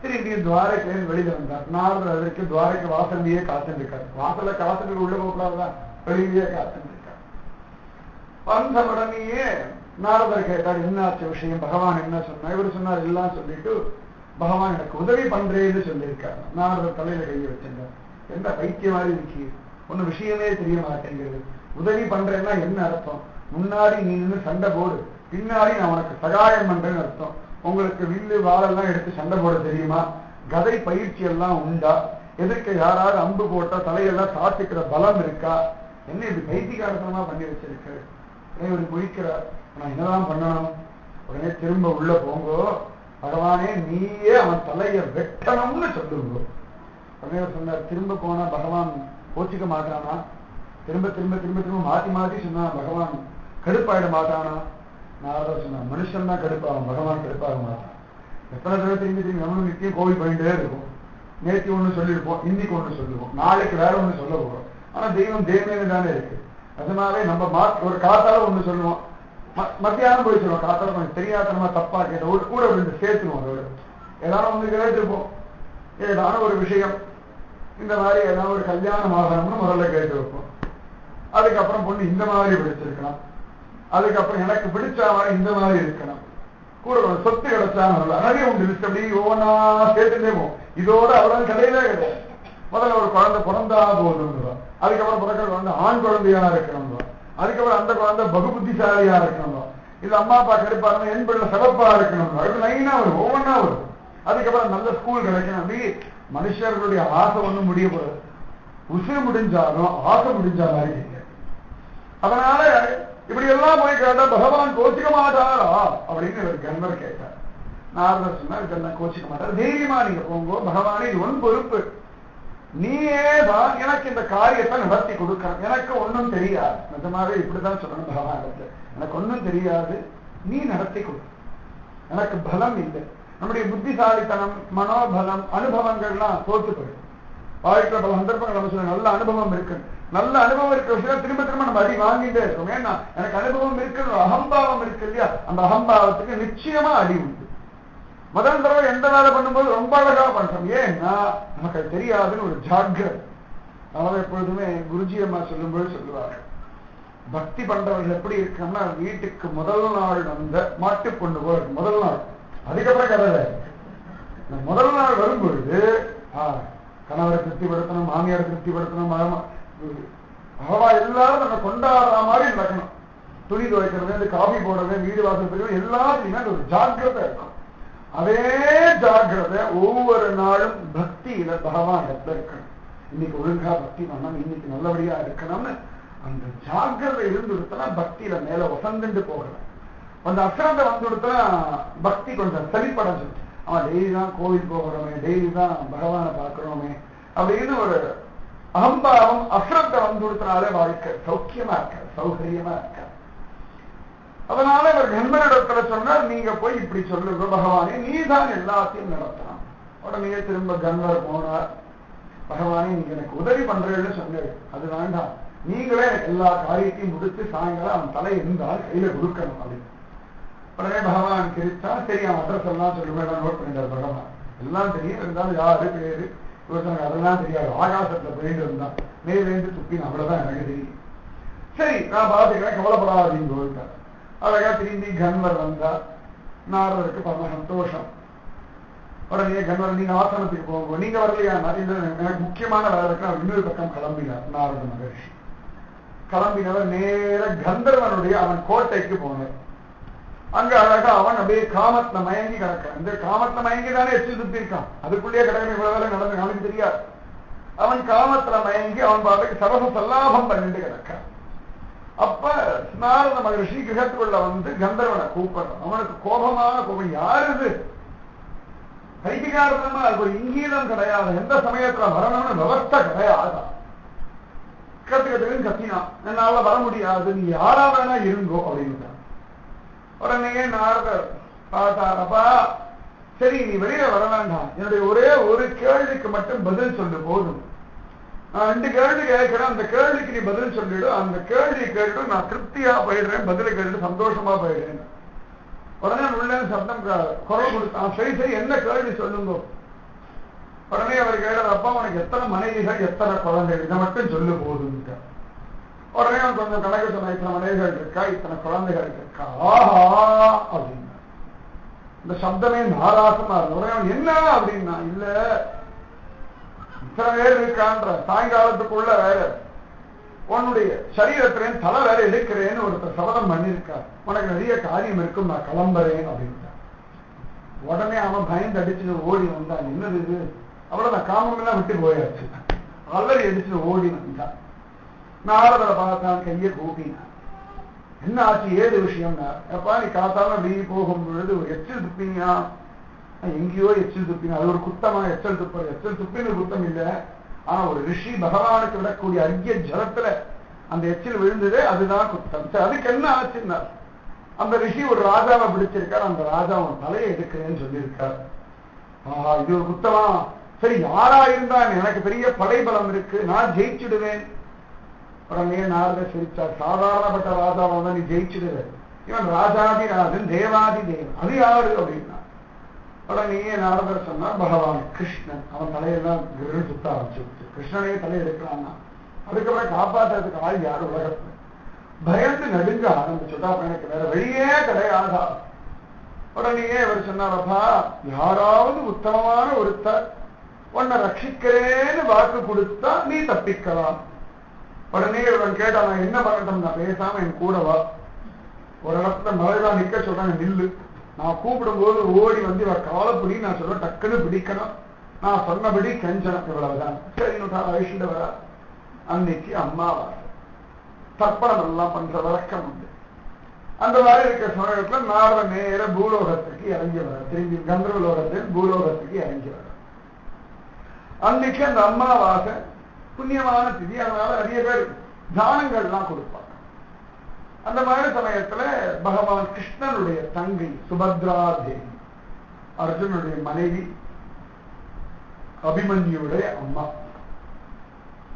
[SPEAKER 1] திரும்பி துவாரகையில வெளியில வந்தார். நாரதர் அதற்கு துவாரகை வாசல்லையே காத்துருக்காரு. வாசல்ல காத்துட்டு உள்ள போகக்கூடாதுதான், வெளியிலேயே காத்துருக்கார். வந்த உடனேயே நாரதர் கேட்டார் என்னாச்ச விஷயம், பகவான் என்ன சொன்னார். இவர் சொன்னார் எல்லாம் சொல்லிட்டு பகவான் எனக்கு உதவி பண்றேன்னு சொல்லியிருக்காரு. நாரதர் தலையில கையை வச்சிருந்தார். எந்த பைத்திய மாதிரி இருக்கு, ஒன்னும் விஷயமே தெரிய மாட்டேங்கிறது. உதவி பண்றேன்னா என்ன அர்த்தம்? முன்னாடி நீ நின்று சண்டை போடு, பின்னாடி நான் உனக்கு சகாயம் பண்றேன்னு அர்த்தம். உங்களுக்கு வில்லு வாழெல்லாம் எடுத்து சண்டை போட தெரியுமா? கதை பயிற்சி எல்லாம் உண்டா? எதிர்க்க யாராவது அம்பு போட்டா தலையெல்லாம் சாத்துக்கிற பலம் இருக்கா? என்ன இப்படி பைத்தியகாரத்தனமா பண்ணி வச்சிருக்கு. இவர் முடிக்கிறார், நான் என்னதான் பண்ணணும்? உடனே திரும்ப உள்ள போங்கோ, பகவானே நீயே அவன் தலையை வெட்டணும்னு சொல்லுங்க. உடனே சொன்னார், திரும்ப போனா பகவான் கோச்சிக்க மாட்டானா? திரும்ப திரும்ப திரும்ப திரும்ப மாத்தி மாத்தி சொன்னா பகவான் கடுப்பாயிட மாட்டானா? நாரதர் சொன்னார், மனுஷன் தான் கடுப்பாகும், பகவான் கடுப்பாக மாட்டான். எத்தனை தடவை திரும்பி திரும்பி நம்மளும் நித்தியம் கோவில் போயிட்டே இருக்கும். நேற்று ஒண்ணு சொல்லியிருப்போம், இன்னைக்கு ஒண்ணு சொல்லுவோம், நாளைக்கு வேற ஒண்ணு சொல்ல போறோம். ஆனா தெய்வம் தெய்வமே தானே இருக்கு. அதனாலே நம்ம ஒரு காத்தால ஒண்ணு சொல்லுவோம், மத்தியானம் போய் சொல்லுவோம். காத்தால கொஞ்சம் தெரியாதனமா தப்பா கேட்ட ஒரு கூட ரெண்டு சேர்த்துவோம். அதோட ஏதாவது ஒண்ணு கேட்டிருப்போம், ஏதான ஒரு விஷயம் இந்த மாதிரி ஏதாவது ஒரு கல்யாணம் ஆகணும்னு முதல்ல கேட்டு வைப்போம். அதுக்கப்புறம் பொண்ணு இந்த மாதிரி பிடிச்சிருக்கணும், அதுக்கப்புறம் எனக்கு பிடிச்ச மாதிரி இந்த மாதிரி இருக்கணும், கூட ஒரு சொத்து கிடைச்சாலும் நிறைய உண்டு லிஸ்ட். அப்படி ஒவ்வொன்னா சேர்த்துட்டே போவோம். இதோட அவ்வளவு கிடையவே கிடையாது. முதல்ல ஒரு குழந்தை பிறந்தா போதும், அதுக்கப்புறம் பிறக்கிற குழந்தை ஆண் குழந்தையா இருக்கணும், அதுக்கப்புறம் அந்த குழந்தை பகு புத்திசாலியா இருக்கணும், இது அம்மா அப்பா கெடுப்பாருன்னா என் பிள்ளை சிறப்பா இருக்கணும். அது லைனா வரும், ஒவ்வொன்னா வரும். அதுக்கப்புறம் நல்ல ஸ்கூல் கிடைக்கணும். அப்படி மனுஷர்களுடைய ஆசை ஒண்ணும் முடிய போறது. உசுறு முடிஞ்சாலும் ஆசை முடிஞ்சா மாதிரி இல்லை. அதனால இப்படி எல்லாம் போய் கேட்டா பகவான் கோச்சிக்க மாட்டாரா அப்படின்னு ஒரு கன்வர் கேட்டார். நாரதர் சொன்னா இதெல்லாம் கோச்சிக்க மாட்டார், தைரியமா நீங்க போங்க, பகவானே இது ஒன் பொறுப்பு, நீயே தான் எனக்கு இந்த காரியத்தை நடத்தி கொடுக்கணும், எனக்கு ஒன்னும் தெரியாது. நிஜமாவே இப்படிதான் சொல்லணும் பகவான், எனக்கு ஒன்னும் தெரியாது, நீ நடத்தி கொடு, எனக்கு பலம் இல்லை. நம்முடைய புத்திசாலித்தனம், மனோபலம், அனுபவங்கள்லாம் தோத்து போயிடும். வாழ்க்கையில பல சந்தர்ப்பங்கள் நம்ம சொல்ல நல்ல அனுபவம் இருக்கு, நல்ல அனுபவம் இருக்கிற விஷயம் திரும்ப திரும்ப நம்ம அடி வாங்கிட்டே இருக்கோம். ஏன்னா எனக்கு அனுபவம் இருக்கிற அகம்பாவம் இருக்கு இல்லையா, அந்த அகம்பாவத்துக்கு நிச்சயமா அடி உண்டு. முதல் தடவை எந்த வேலை பண்ணும்போது ரொம்ப அழகா பண்றோம், ஏன்னா நமக்கு அது தெரியாதுன்னு ஒரு ஜாக்கிரதை. அதனால எப்பொழுதுமே குருஜி அம்மா சொல்லும்போது சொல்லுவார்கள், பக்தி பண்றவர்கள் எப்படி இருக்கணும்னா வீட்டுக்கு முதல் நாள் வந்த மாட்டு கொண்டு போற முதல் நாள், அதுக்கப்புறம் கதை. முதல் நாள் வரும்பொழுது கணவரை திருப்திப்படுத்தணும், மாமியாரை திருப்திப்படுத்தணும், அவா எல்லாரும் நம்ம கொண்டாடுற மாதிரி நடக்கணும். துணி துவைக்கிறது, காபி போடுறது, வீடு வாசல் எல்லாத்தையுமே ஒரு ஜாக்கிரதை இருக்கும். அதே ஜாக்கிரதை ஒவ்வொரு நாளும் பக்தியில பகவான் இடத்துல இருக்கணும். இன்னைக்கு ஒழுங்கா பக்தி பண்ணணும், இன்னைக்கு நல்லபடியா இருக்கணும்னு அந்த ஜாக்கிரதை இருந்து கொடுத்தனா பக்தியில மேல வசந்துட்டு போகணும். அந்த அசிரத்தை வந்து கொடுத்தனா பக்தி கொஞ்சம் சளிப்படைஞ்சு, அவன் டெய்லி தான் கோவில் போகிறோமே, டெய்லி தான் பகவானை பார்க்கிறோமே அப்படின்னு ஒரு அகம்பாவம் அசிரத்தை வந்து கொடுத்தனாலே வாழ்க்கை சௌக்கியமா இருக்க, சௌகரியமா இருக்க. அதனால இவர் கன்வரிடத்துல சொன்னார், நீங்க போய் இப்படி சொல்லுங்க பகவானே, நீதான் எல்லாத்தையும் நடத்தலாம். உடனே திரும்ப கன்வர் போனார். பகவானே நீங்க எனக்கு உதவி பண்றேன்னு சொன்னாரு, அது வேண்டாம், நீங்களே எனக்கு எல்லா காரியத்தையும் முடித்து சாயங்காலம் அவன் தலை இருந்தால் கையில கொடுக்கணும் அப்படின்னு. உடனே பகவான் கிரிச்சா, சரி அவன் அட்ரஸ் எல்லாம் சொல்லுவேன், நோட் பண்ணிட்டார் பகவான். எல்லாம் தெரியும், இருந்தாலும் யாரு பேரு இவர் அதெல்லாம் தெரியாது. ஆகாசத்துல போயிட்டு இருந்தான், மேலேந்து துப்பின், அவ்வளவுதான் எனக்கு தெரியும். சரி நான் பாத்துக்கிறேன், கவலைப்படாதீங்க போயிட்டார். அழகா திரும்பி கன்வர் வந்தார். நாரதருக்கு பரம சந்தோஷம். உடனே கன்வர், நீங்க ஆசனத்துக்கு போங்க, நீங்க வரலையா, எனக்கு முக்கியமான வேலை இருக்கு. அவர் இன்னொரு பக்கம் கிளம்பினார். நாரத மகர்ஷி கிளம்பினவர் நேர கந்தர்வனுடைய அவன் கோட்டைக்கு போனார். அங்க அழகா அவன் அப்படியே காமத்துல மயங்கி கிடக்கான். இந்த காமத்துல மயங்கி தானே எச்சு சுத்தி இருக்கான், அதுக்குள்ளேயே கிடக்கு இவ்வளவு வேலை நடந்து அவனுக்கு தெரியாது. அவன் காமத்துல மயங்கி அவன் பாட்டுக்கு சரச சல்லாபம் பண்ணிட்டு கிடக்கான். அப்ப நாரத மகரிஷி கிரகத்துக்குள்ள வந்து கந்தர்வனை கூப்பிடுறான். அவனுக்கு கோபமான கோபம், யாரு இது ஐதிகாரமா அது ஒரு இங்கீதம் கிடையாது. எந்த சமயத்துல வரணும்னு விவஸ்தை கிடையாது. கத்துக்கிட்டு கத்தினான், என்னால வர முடியாது, நீ யாரா வேணா இருங்கோ அப்படின்னு. உடனே நாரதர் பார்த்தாரப்பா, சரி நீ வெளியில வர வேண்டாம், என்னுடைய ஒரே ஒரு கேள்விக்கு மட்டும் பதில் சொல்லு போதும். நான் 2 கேள்வி கேட்கிறேன், அந்த கேள்விக்கு நீ பதில் சொல்லிடு, அந்த கேள்வி கேட்டு நான் திருப்தியா போயிடுறேன், பதில் கேட்டு சந்தோஷமா போயிடுறேன். உடனே உள்ள சப்தம் குரல் கொடுத்தான், சரி சரி என்ன கேள்வி சொல்லுங்க. உடனே அவர் கேட்டார், அப்பா உனக்கு எத்தனை மனைவிகள் எத்தனை குழந்தைகள், இதை மட்டும் சொல்லு போதுங்க. உடனே அவன் கொஞ்சம் கணக்கு சொன்ன, இத்தனை மனைவிகள் இருக்கா, இத்தனை குழந்தைகள் இருக்கா. ஆஹா அப்படின்னா இந்த சப்தமே நாராசமா இருக்கு. உடனே அவன் என்ன அப்படின்னா, இல்ல இத்தனை பேர் இருக்கான்ற, சாயங்காலத்துக்குள்ள வேற உன்னுடைய சரீரத்திலேன் தலை வேற எடுக்கிறேன்னு ஒருத்தர் சபதம் பண்ணியிருக்கார், உனக்கு நிறைய காரியம் இருக்கும், நான் கிளம்புறேன் அப்படின்ட்டான். உடனே அவன் பயந்து அடிச்சுட்டு ஓடி வந்தான். என்னது இது, அவ்வளவுதான், காமம் எல்லாம் விட்டு போயாச்சு. அலறி அடிச்சுட்டு ஓடி வந்தான். நாரதரை பார்த்தான், கையை கூப்பினான். என்ன ஆச்சு, ஏது விஷயம்னா, எப்பா நீ காத்தாலும் அப்படி போகும் பொழுது ஒரு எச்சில் துப்பினா, எங்கேயோ எச்சில் துப்பினா, அது ஒரு குத்தமா எச்சல் துப்பது, எச்சல் துப்பின்னு குத்தம் இல்லை. ஆனா ஒரு ரிஷி பகவானுக்கு விடக்கூடிய அர்க்கிய ஜலத்துல அந்த எச்சில் விழுந்ததே அதுதான் குத்தம். அதுக்கு என்ன ஆச்சுன்னா, அந்த ரிஷி ஒரு ராஜாவை பிடிச்சிருக்கார், அந்த ராஜா அவன் தலையை எடுக்கிறேன்னு சொல்லியிருக்கார். ஆஹா இது ஒரு குத்தமா, சரி யாரா இருந்தா எனக்கு பெரிய படைபலம் இருக்கு, நான் ஜெயிச்சுடுவேன். உடனே நாரதர் சிரிச்சார், சாதாரணப்பட்ட ராஜாவை தான் நீ ஜெயிச்சுடுவேன், இவன் ராஜாதி ராஜன் தேவாதி தேவன், அது யாரு அப்படின்னா. உடனே நாரதர் சொன்னார், பகவான் கிருஷ்ணன். அவன் தலையெல்லாம் சுத்த ஆரம்பிச்சு, கிருஷ்ணனே தலை எடுக்கிறான்னா அதுக்கப்புறம் காப்பாற்றுறதுக்கு ஆள் யாரு உலகத்துல. பயந்து நடுங்க ஆரம்பிச்சுட்டா, எனக்கு வேற வழியே கிடையாதா. உடனே இவர் சொன்னாரப்பா, யாராவது உத்தமமான ஒருத்தர் உன்னை ரட்சிக்கிறேன்னு வாக்கு கொடுத்தா நீ தப்பிக்கலாம். உடனே இவன் கேட்டா, நான் என்ன பண்ணட்டும், நான் பேசாம என் கூட வா, ஒரு இடத்துல மழைதான் நிக்க சொல்றாங்க, நில்லு, நான் கூப்பிடும் போது ஓடி வந்து இவ காலப்படி நான் சொல்ல டக்குன்னு பிடிக்கணும், நான் சொன்னபடி கெஞ்சனம், இவ்வளவுதான். சரி அழிச்சுட்டு வரா. அன்னைக்கு அம்மாவாசை, தர்ப்பணம் எல்லாம் பண்ற வழக்கம் உண்டு. அந்த மாதிரி இருக்கிற சமயத்துல நாரத நேர பூலோகத்துக்கு இறங்கி வர, திரும்பி கந்தர்வலோகத்தில் பூலோகத்துக்கு இறங்கி வர. அன்னைக்கு அந்த அம்மாவாசை புண்ணியமான திதி, அதனால நிறைய பேர் தானங்கள்லாம் கொடுப்பாங்க. அந்த மாதிரி சமயத்துல பகவான் கிருஷ்ணனுடைய தங்கை சுபத்ரா தேவி, அர்ஜுனுடைய மனைவி, அபிமன்யுடைய அம்மா,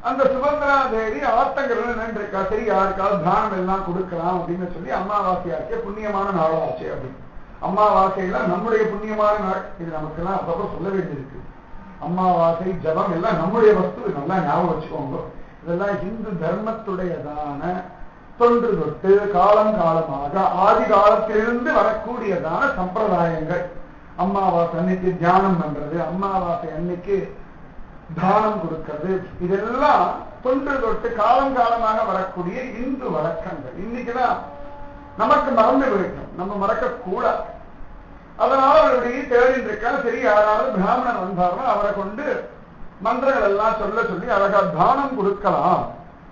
[SPEAKER 1] அந்த சுபத்ரா தேவி ஆத்தங்கரில் நின்றுருக்கா. சரி யாருக்காவது தானம் எல்லாம் கொடுக்கலாம் அப்படின்னு சொல்லி அமாவாசையாக்கிய புண்ணியமான நாளாச்சு அப்படின்னு. அமாவாசையில நம்முடைய புண்ணியமான நாள், இது நமக்கெல்லாம் அப்பப்போ சொல்ல வேண்டியிருக்கு. அமாவாசை ஜபம் எல்லாம் நம்முடைய வஸ்து, நல்லா ஞாபகம் வச்சுக்கோங்க. இதெல்லாம் இந்து தர்மத்துடையதான தொன்று தொட்டு காலம் காலமாக ஆதி காலத்திலிருந்து வரக்கூடியதான சம்பிரதாயங்கள். அமாவாசை அன்னைக்கு தியானம் பண்றது, அமாவாசை அன்னைக்கு தானம் கொடுக்கிறது, இதெல்லாம் தொன்று தொட்டு காலம் காலமாக வரக்கூடிய இந்து வழக்கங்கள். இன்னைக்குதான் நமக்கு மறந்து போயிட்டோம், நம்ம மறக்க கூடாது. அதனால அவருடைய தேடிட்டு இருக்கா. சரி யாராவது பிராமணன் வந்தாருன்னா அவரை கொண்டு மந்திரங்கள் எல்லாம் சொல்ல சொல்லி அழகா தானம் கொடுக்கலாம்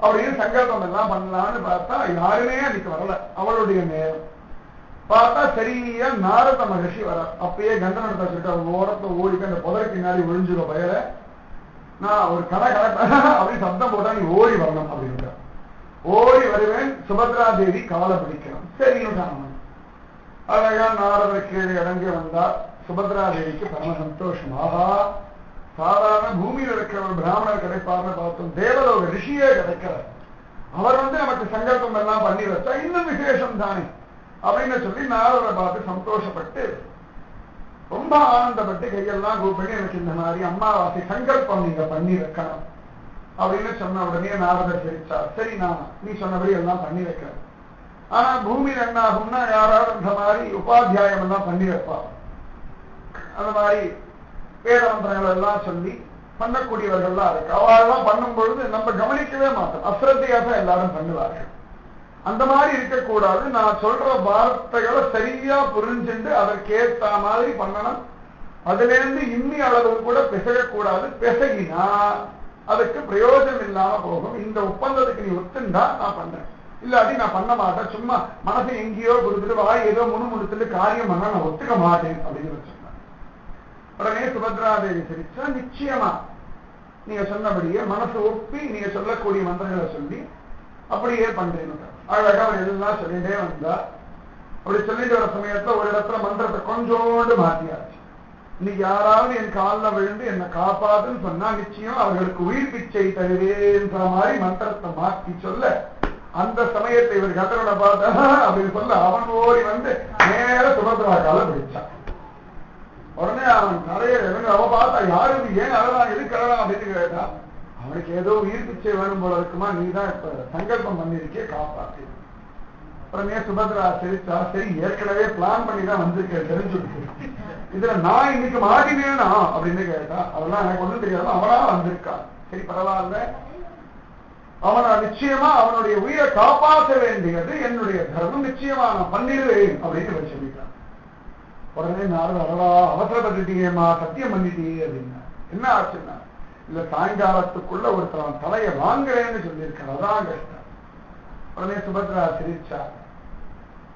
[SPEAKER 1] அப்படின்னு சங்கல்பம் எல்லாம் பண்ணலாம்னு பார்த்தா யாருமே அன்னைக்கு வரல. அவளுடைய நேரம் பார்த்தா சரியா நாரத மகர்ஷி வர. அப்பயே கந்தனத்தை சொல்லிட்டு அவங்க ஓரத்தை ஓடிட்டு அந்த புதற்கு பின்னாடி ஒழிஞ்சுக்க பயல, நான் ஒரு கடை அப்படின்னு சப்தம் போட்டா நீ ஓடி வரணும் அப்படின்ற. ஓடி வருவேன், சுபத்ரா தேவி காலை பிடிக்கணும். சரின்னு அழகா நாரதர் கீழே இறங்கி வந்தா. சுபத்ரா தேவிக்கு பரம சந்தோஷம். ஆஹா, சாதாரண பூமியில் இருக்கிற ஒரு பிராமணர் கிடைப்பார்னு பார்த்தோம், தேவலோக ரிஷியே கிடைக்கிறார். அவர் நமக்கு சங்கல்பம் எல்லாம் பண்ணி வச்சா இன்னும் விசேஷம் தானே அப்படின்னு சொல்லி நாரதரை பார்த்து சந்தோஷப்பட்டு ரொம்ப ஆனந்தப்பட்டு கையெல்லாம் கூப்பிட்டு எனக்கு இந்த மாதிரி அமாவாசை சங்கல்பம் நீங்க பண்ணி வைக்கணும் அப்படின்னு சொன்ன உடனே நாரதர் சிரிச்சார். சரி நான் நீ சொன்னபடி எல்லாம் பண்ணி வைக்கிறேன். ஆனா பூமியில் என்ன ஆகும்னா யாராவது இந்த மாதிரி உபாத்தியாயம் எல்லாம் பண்ணி வைப்பார். அந்த மாதிரி வேதாந்தங்கள் எல்லாம் சொல்லி பண்ணக்கூடியவர்கள்லாம் இருக்கு. அவெல்லாம் பண்ணும் பொழுது நம்ம கவனிக்கவே மாட்டோம், அசிரத்தையாக தான் எல்லாரும் பண்ணுவார்கள். அந்த மாதிரி இருக்கக்கூடாது. நான் சொல்ற வார்த்தைகளை சரியா புரிஞ்சுட்டு அதற்கேற்ற மாதிரி பண்ணணும். அதுல இருந்து இன்னி அளவு கூட பிசகக்கூடாது. பிசகினா அதுக்கு பிரயோஜனம் இல்லாம போகும். இந்த ஒப்பந்தத்துக்கு நீ ஒத்துண்டா நான் பண்றேன், இல்லாட்டி நான் பண்ண மாட்டேன். சும்மா மனசை எங்கேயோ கொடுத்துட்டு வாய் ஏதோ முணுமுணுத்துட்டு காரியம் பண்ண நான் ஒத்துக்க மாட்டேன் அப்படின்னு சொன்னேன். உடனே சுபத்ரா தேவி சிரிச்சா, நிச்சயமா நீங்க சொன்னபடியே மனசு ஒப்பி நீங்க சொல்லக்கூடிய மந்திரங்களை சொல்லி அப்படியே பண்றேன்னு அழகா அவர் எல்லாம் சொல்லிட்டே வந்தா. அப்படி சொல்லிட்டு வர சமயத்துல ஒரு இடத்துல மந்திரத்தை கொஞ்சோண்டு மாத்தியாச்சு. இன்னைக்கு யாராவது என் காலில் விழுந்து என்னை காப்பாதுன்னு சொன்னா நிச்சயம் அவர்களுக்கு உயிர் பிச்சை தருவேன்ற மாதிரி மந்திரத்தை மாற்றி சொல்ல, அந்த சமயத்தை இவர் கட்டணை பார்த்தா அப்படின்னு சொல்ல அவன் ஓடி வந்து நேர சுபத்ரா கால பிடிச்சான். உடனே அவன் நிறைய அவ பார்த்தா யாருக்கு ஏன் அழலாம் எதுக்கு அழலாம் அப்படின்னு கேட்டா, அவனுக்கு ஏதோ உயிர் பிச்சை வேணும் போல இருக்குமா, நீ தான் இப்ப சங்கல்பம் பண்ணிருக்கே காப்பாத்து. உடனே சுபத்ரா சிரிச்சா, சரி ஏற்கனவே பிளான் பண்ணி தான் வந்திருக்கேன் தெரிஞ்சுட்டு, இதுல நான் இன்னைக்கு மாட்டினேனா அப்படின்னு கேட்டா, அதெல்லாம் எனக்கு ஒண்ணும் தெரியாது, அவனா வந்திருக்கான், சரி பரவாயில்ல, அவனை நிச்சயமா அவனுடைய உயிரை காப்பாற்ற வேண்டியது என்னுடைய தர்மம், நிச்சயமா நான் பண்ணிடுவேன் அப்படின்னு சொல்லிட்டான். உடனே நாரதர், அடடா அவசரப்பட்டுட்டீங்கம்மா, சத்தியம் பண்ணிட்டீங்க அப்படின்னா. என்ன ஆச்சுன்னா, இல்ல சாயங்காலத்துக்குள்ள ஒருத்தர் தலையை வாங்குறேன்னு சொல்லியிருக்கான், அதான் கஷ்டம். உடனே சுபத்ரா சிரிச்சா,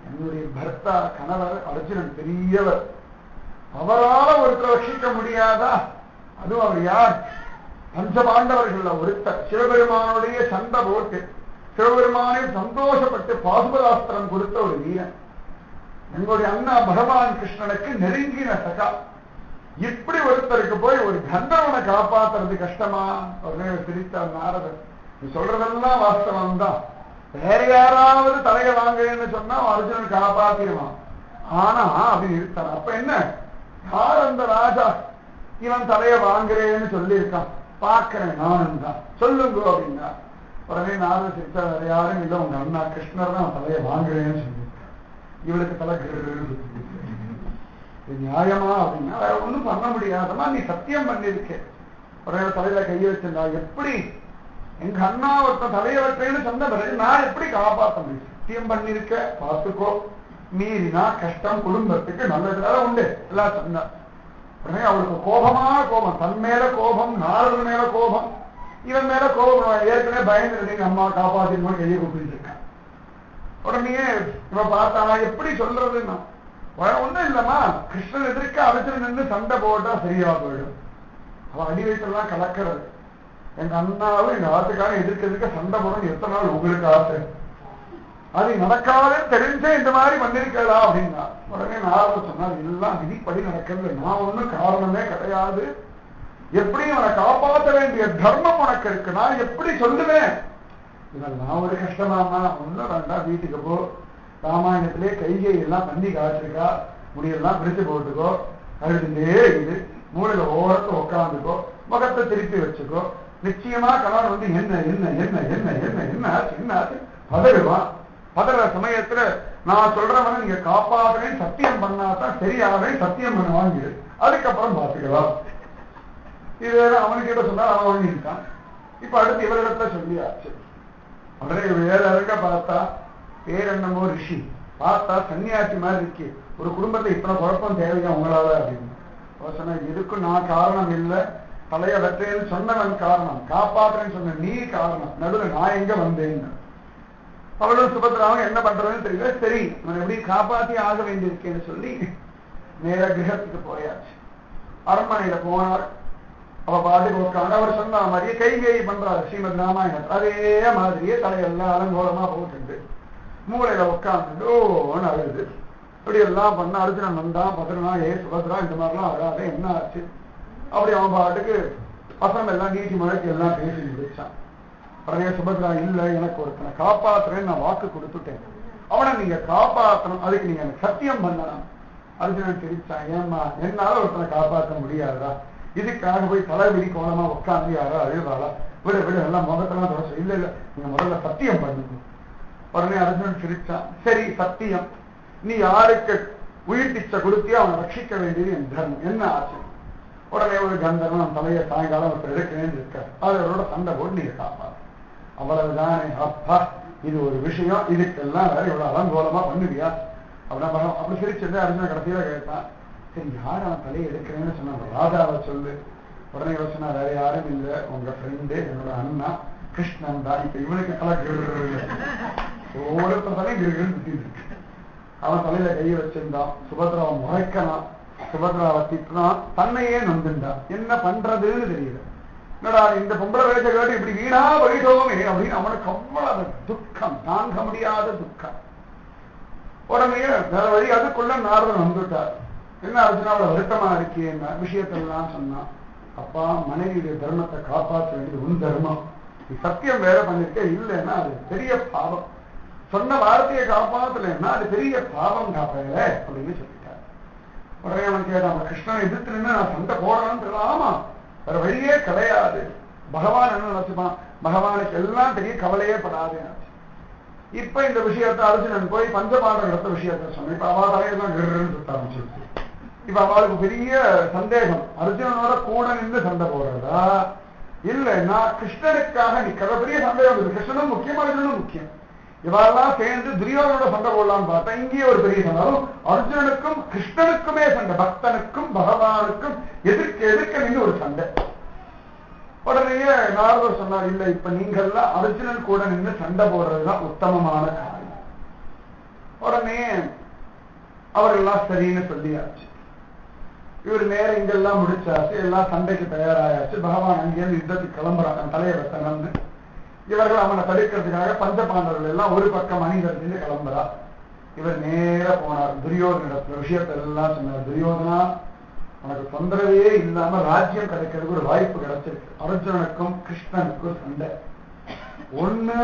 [SPEAKER 1] என்னுடைய பர்த்தா கணவர் அர்ஜுனன் பெரியவர், அவரால ஒருத்தர் ரட்சிக்க முடியாதா? அதுவும் அவர் யார்? பஞ்சபாண்டவர்கள ஒருத்தர், சிவபெருமானுடைய சண்டை போட்டு சிவபெருமானை சந்தோஷப்பட்டு பாசுபதாஸ்திரம் கொடுத்த ஒரு வீரன், எங்களுடைய அண்ணா பகவான் கிருஷ்ணனுக்கு நெருங்கின சகா. இப்படி ஒருத்தருக்கு போய் ஒரு கந்தவனை காப்பாத்துறது கஷ்டமா? உடனே சிரித்தார் நாரதர், நீ சொல்றதெல்லாம் வாஸ்தவம் தான், வேற யாராவது தலையை வாங்குறேன்னு சொன்னா அர்ஜுனன் காப்பாத்திடுவான், ஆனா அப்படின்னு இருக்கான். அப்ப என்ன, யார் அந்த ராஜா இவன் தலையை வாங்குறேன்னு சொல்லியிருக்கான், பாக்குறேன் நானும் தான், சொல்லுங்க அப்படின்னா. உடனே நாரதர் சிரிச்சா, வேற யாரும் இல்லை, உங்க அண்ணா கிருஷ்ணர் தான் தலையை வாங்குறேன்னு சொல்லியிருக்கான். இவளுக்கு தலை நியாயமா அப்படின்னா, வேற ஒண்ணும் பண்ண முடியாதமா, நீ சத்தியம் பண்ணிருக்க. உடனே தலையில கைய வச்சிருந்தா, எப்படி எங்க அண்ணா ஒருத்தன் தலையை வைக்கிறேன்னு சொன்ன பிறகு நான் எப்படி காப்பாற்ற முடியும்? சத்தியம் பண்ணிருக்க, பார்த்துக்கோ, மீறினா கஷ்டம், குடும்பத்துக்கு நல்லதுனால உண்டு எல்லாம் சொன்ன. உடனே அவளுக்கு கோபமான கோபம், தன் மேல கோபம், நாரதன் மேல கோபம், இவன் மேல கோபம், ஏற்கனவே பயந்துருந்தீங்க அம்மா காப்பாத்திருமா கையை கூப்பிட்டு இருக்கான். உடனே இவன் பார்த்தா எப்படி சொல்றதுன்னா, ஒண்ணும் இல்லம்மா, கிருஷ்ணன் எதிர்க்க அர்ஜுனன் நின்று சண்டை போட்டா சரியா போயிடும், அவன் அடி வயிற்றெல்லாம் கலக்கிறது, எங்க அண்ணாவும் எங்க ஆத்துக்காரன் எதிர்க்க சண்டை போடணும் எத்தனை நாள் உங்களுக்கு ஆசை, அது நடக்காதுன்னு தெரிஞ்சே இந்த மாதிரி பண்ணிருக்கா அப்படின்னா. உடனே நாரதர் சொன்னார், எல்லாம் விதிப்படி நடக்கிறது, நான் ஒண்ணும் காரணமே கிடையாது, எப்படி அவனை காப்பாற்ற வேண்டிய தர்மம் உனக்கு இருக்கு, நான் எப்படி சொல்லுவேன்? இதெல்லாம் ஒரு கஷ்டமாமா, ஒண்ணும் வேண்டாம், வீட்டுக்கு போ, ராமாயணத்திலே கைகை எல்லாம் பண்ணி காய்ச்சிருக்கா, முடியெல்லாம் பிரிச்சு போட்டுக்கோ, அழுதுண்டே இது மூளையில ஓரத்தை உட்காந்துக்கோ, முகத்தை திருப்பி வச்சுக்கோ, நிச்சயமா கணவன் வந்து என்ன என்ன என்ன என்ன என்ன என்ன ஆச்சு என்ன ஆச்சு பதறுவான். பதற சமயத்துல நான் சொல்றவன நீங்க காப்பாற்றுறேன் சத்தியம் பண்ணாதான் சரியாவே சத்தியம் பண்ண வாங்கிடு, அதுக்கப்புறம் பார்த்துக்கலாம். இது அவனுக்கு கிட்ட சொன்னா அவன் வாங்கிட்டான். இப்ப அடுத்து இவரிடத்த சொல்லியாச்சு. உடனே வேற இருக்க பார்த்தா பேர் என்னமோ ரிஷி, பார்த்தா சன்னியாசி மாதிரி இருக்கு, ஒரு குடும்பத்துல இத்தனை குழப்பம் தேவையா உங்களால அப்படின்னு சொன்ன. இதுக்கும் நான் காரணம் இல்லை, தலைய வெற்றேன்னு சொன்னவன் காரணம், காப்பாற்றுறேன்னு சொன்ன நீ காரணம், நடுவில் நான் எங்க வந்தேன்னு. அவளும் சுபத்ராவும் என்ன பண்றதுன்னு தெரியல, சரி நான் எப்படி காப்பாற்றி ஆக வேண்டியிருக்கேன்னு சொல்லி நேர கிரகத்துக்கு போயாச்சு. அரண்மனையில போனார், அவ பாட்டுக்கு உட்காந்து அவர் சொன்ன மாதிரியே கைகேயி பண்றாரு ஸ்ரீமத் ராமாயணம், அதே மாதிரியே தலையெல்லாம் அலங்கோலமா போட்டுட்டு மூளையில உட்காந்துட்டு ஓன்னு அழுது இப்படி எல்லாம் பண்ண. அர்ஜுனன் வந்தான், பத்திரனா ஏ சுபத்ரா இந்த மாதிரிலாம் அழாத என்ன ஆச்சு அப்படி அவன் பாட்டுக்கு பசங்க எல்லாம் நீட்டி மழைக்கு எல்லாம் பேசி முடிச்சான். உடனே சுபத்ரா, இல்ல எனக்கு ஒருத்தனை காப்பாத்துறேன்னு நான் வாக்கு கொடுத்துட்டேன், அவனை நீங்க காப்பாற்றணும், அதுக்கு நீங்க எனக்கு சத்தியம் பண்ணலாம். அர்ஜுனன் தெரிவிச்சான், ஏமா என்னால ஒருத்தனை காப்பாற்ற முடியாதா, இதுக்காக போய் தலைவிரி கோலமா உட்காந்து யாரா அழுவாளா, விட விட எல்லாம் முகத்தெல்லாம் தொடச்சு, இல்ல இல்ல நீங்க முதல்ல சத்தியம் பண்ணுங்க. உடனே அர்ஜுனன் சிரிச்சான், சரி சத்தியம், நீ யாருக்கு உயிர் பிச்சை கொடுத்தியோ அவனை ரட்சிக்க வேண்டியது என் தர்மம், என்ன ஆச்சு? உடனே ஒரு கந்தர்வன் தலையை சாயங்காலம் ஒருத்தர் எடுக்கிறேன்னு இருக்காரு, அவரோட சண்டை போட்டு நீங்க காப்பாரு, அவ்வளவுதானே. அப்பா இது ஒரு விஷயம், இதுக்கெல்லாம் வேற இவ்வளவு அலங்கோலமா பண்ணுவியா அப்படின்னா அப்படி சிரிச்சிருந்து அர்ஜுனன் கடைசியில கேட்டான், சரி யார் அவன் தலையை எடுக்கிறேன்னு சொன்னாங்க, ராதாவை சொல்லு. உடனே யோசனா, வேற யாரும் இல்லை, உங்க ஃப்ரெண்டு என்னோட அண்ணா கிருஷ்ணன் தான். இப்ப இவனுக்கு தலை ஒவ்வொருத்தர் தலையும் கிருகிருன்னு சுத்திட்டு இருக்கு. அவன் தலையில கையை வச்சிருந்தான். சுபத்ரா அவன் முறைக்கலாம், சுபத்ராவை திட்டுறான், தன்னையே நொந்துண்டா. என்ன பண்றதுன்னு தெரியல. என்னடா இந்த பொம்பளை வேலை கேட்டு இப்படி வீணா போயிட்டோமே அப்படின்னு அவனுக்கு அவ்வளவு துக்கம், தாங்க முடியாத துக்கம். உடனே வேற வழி அதுக்குள்ள நாரதன் வந்துட்டார். என்ன அர்ஜுனாவோட வருத்தமா இருக்கே என்ன விஷயத்தெல்லாம் சொன்னான். அப்பா, மனைவியுடைய தர்மத்தை காப்பாற்ற வேண்டியது உன் தர்மம். நீ சத்தியம் வேற பண்ணிருக்க, இல்லைன்னா அது பெரிய பாவம். சொன்ன வார்த்தையை காப்பாற்றலைன்னா அது பெரிய பாவம் காப்பல அப்படின்னு சொல்லிட்டார். உடனே அவன் கேட்டான், கிருஷ்ணன் எதிர்த்து நின்று நான் சண்டை போடணும்னு. ஆமா, வேற வழியே கிடையாது. பகவான் என்ன நினைச்சுப்பான், பகவானுக்கு எல்லாம் பெரிய கவலையே படாது. இப்ப இந்த விஷயத்தை அர்ஜுனன் போய் பஞ்சபாண்டவர் எடுத்த விஷயத்த சொன்ன. இப்ப அவள் தலையெல்லாம் கிருன்னு சுத்த ஆரம்பிச்சிருச்சு. இப்ப அவளுக்கு பெரிய சந்தேகம், அர்ஜுனனோட கூட நின்று சண்டை போடுறதா இல்லைன்னா கிருஷ்ணனுக்காக நிக்கிற பெரிய சந்தேகம். கிருஷ்ணனும் முக்கியம், அர்ஜுனனும் முக்கியம். இவெல்லாம் சேர்ந்து துரியோதனோட சண்டை போடலாம்னு பார்த்தா இங்கேயே ஒரு பெரிய சண்டை. அர்ஜுனனுக்கும் கிருஷ்ணனுக்குமே சண்டை, பக்தனுக்கும் பகவானுக்கும் எதிர்க்க நின்று ஒரு சண்டை. உடனேயே நாரதர் சொன்னார், இல்ல இப்ப நீங்கள்லாம் அர்ஜுனன் கூட நின்று சண்டை போடுறதுதான் உத்தமமான காரியம். உடனே அவர்கள்லாம் சரின்னு சொல்லியாச்சு. இவர் நேரம் இங்கெல்லாம் முடிச்சாச்சு, எல்லாம் சண்டைக்கு தயாராயாச்சு. பகவான் அங்கேயிருந்து யுத்தத்துக்கு கிளம்புறாங்க, தலையை வெட்டணும்னு. இவர்கள் அவனை தடுக்கிறதுக்காக பஞ்சபாண்டவர்கள் எல்லாம் ஒரு பக்கம் அணிந்திருந்து கிளம்புறா. இவர் நேர போனார் துரியோதனிடத்துல விஷயத்தை எல்லாம் சொன்னார். துரியோதனா, உனக்கு தொந்தரவே இல்லாம ராஜ்யம் கிடைக்கிறதுக்கு ஒரு வாய்ப்பு கிடைச்சிருக்கு. அர்ஜுனனுக்கும் கிருஷ்ணனுக்கும் சண்டை. ஒண்ணு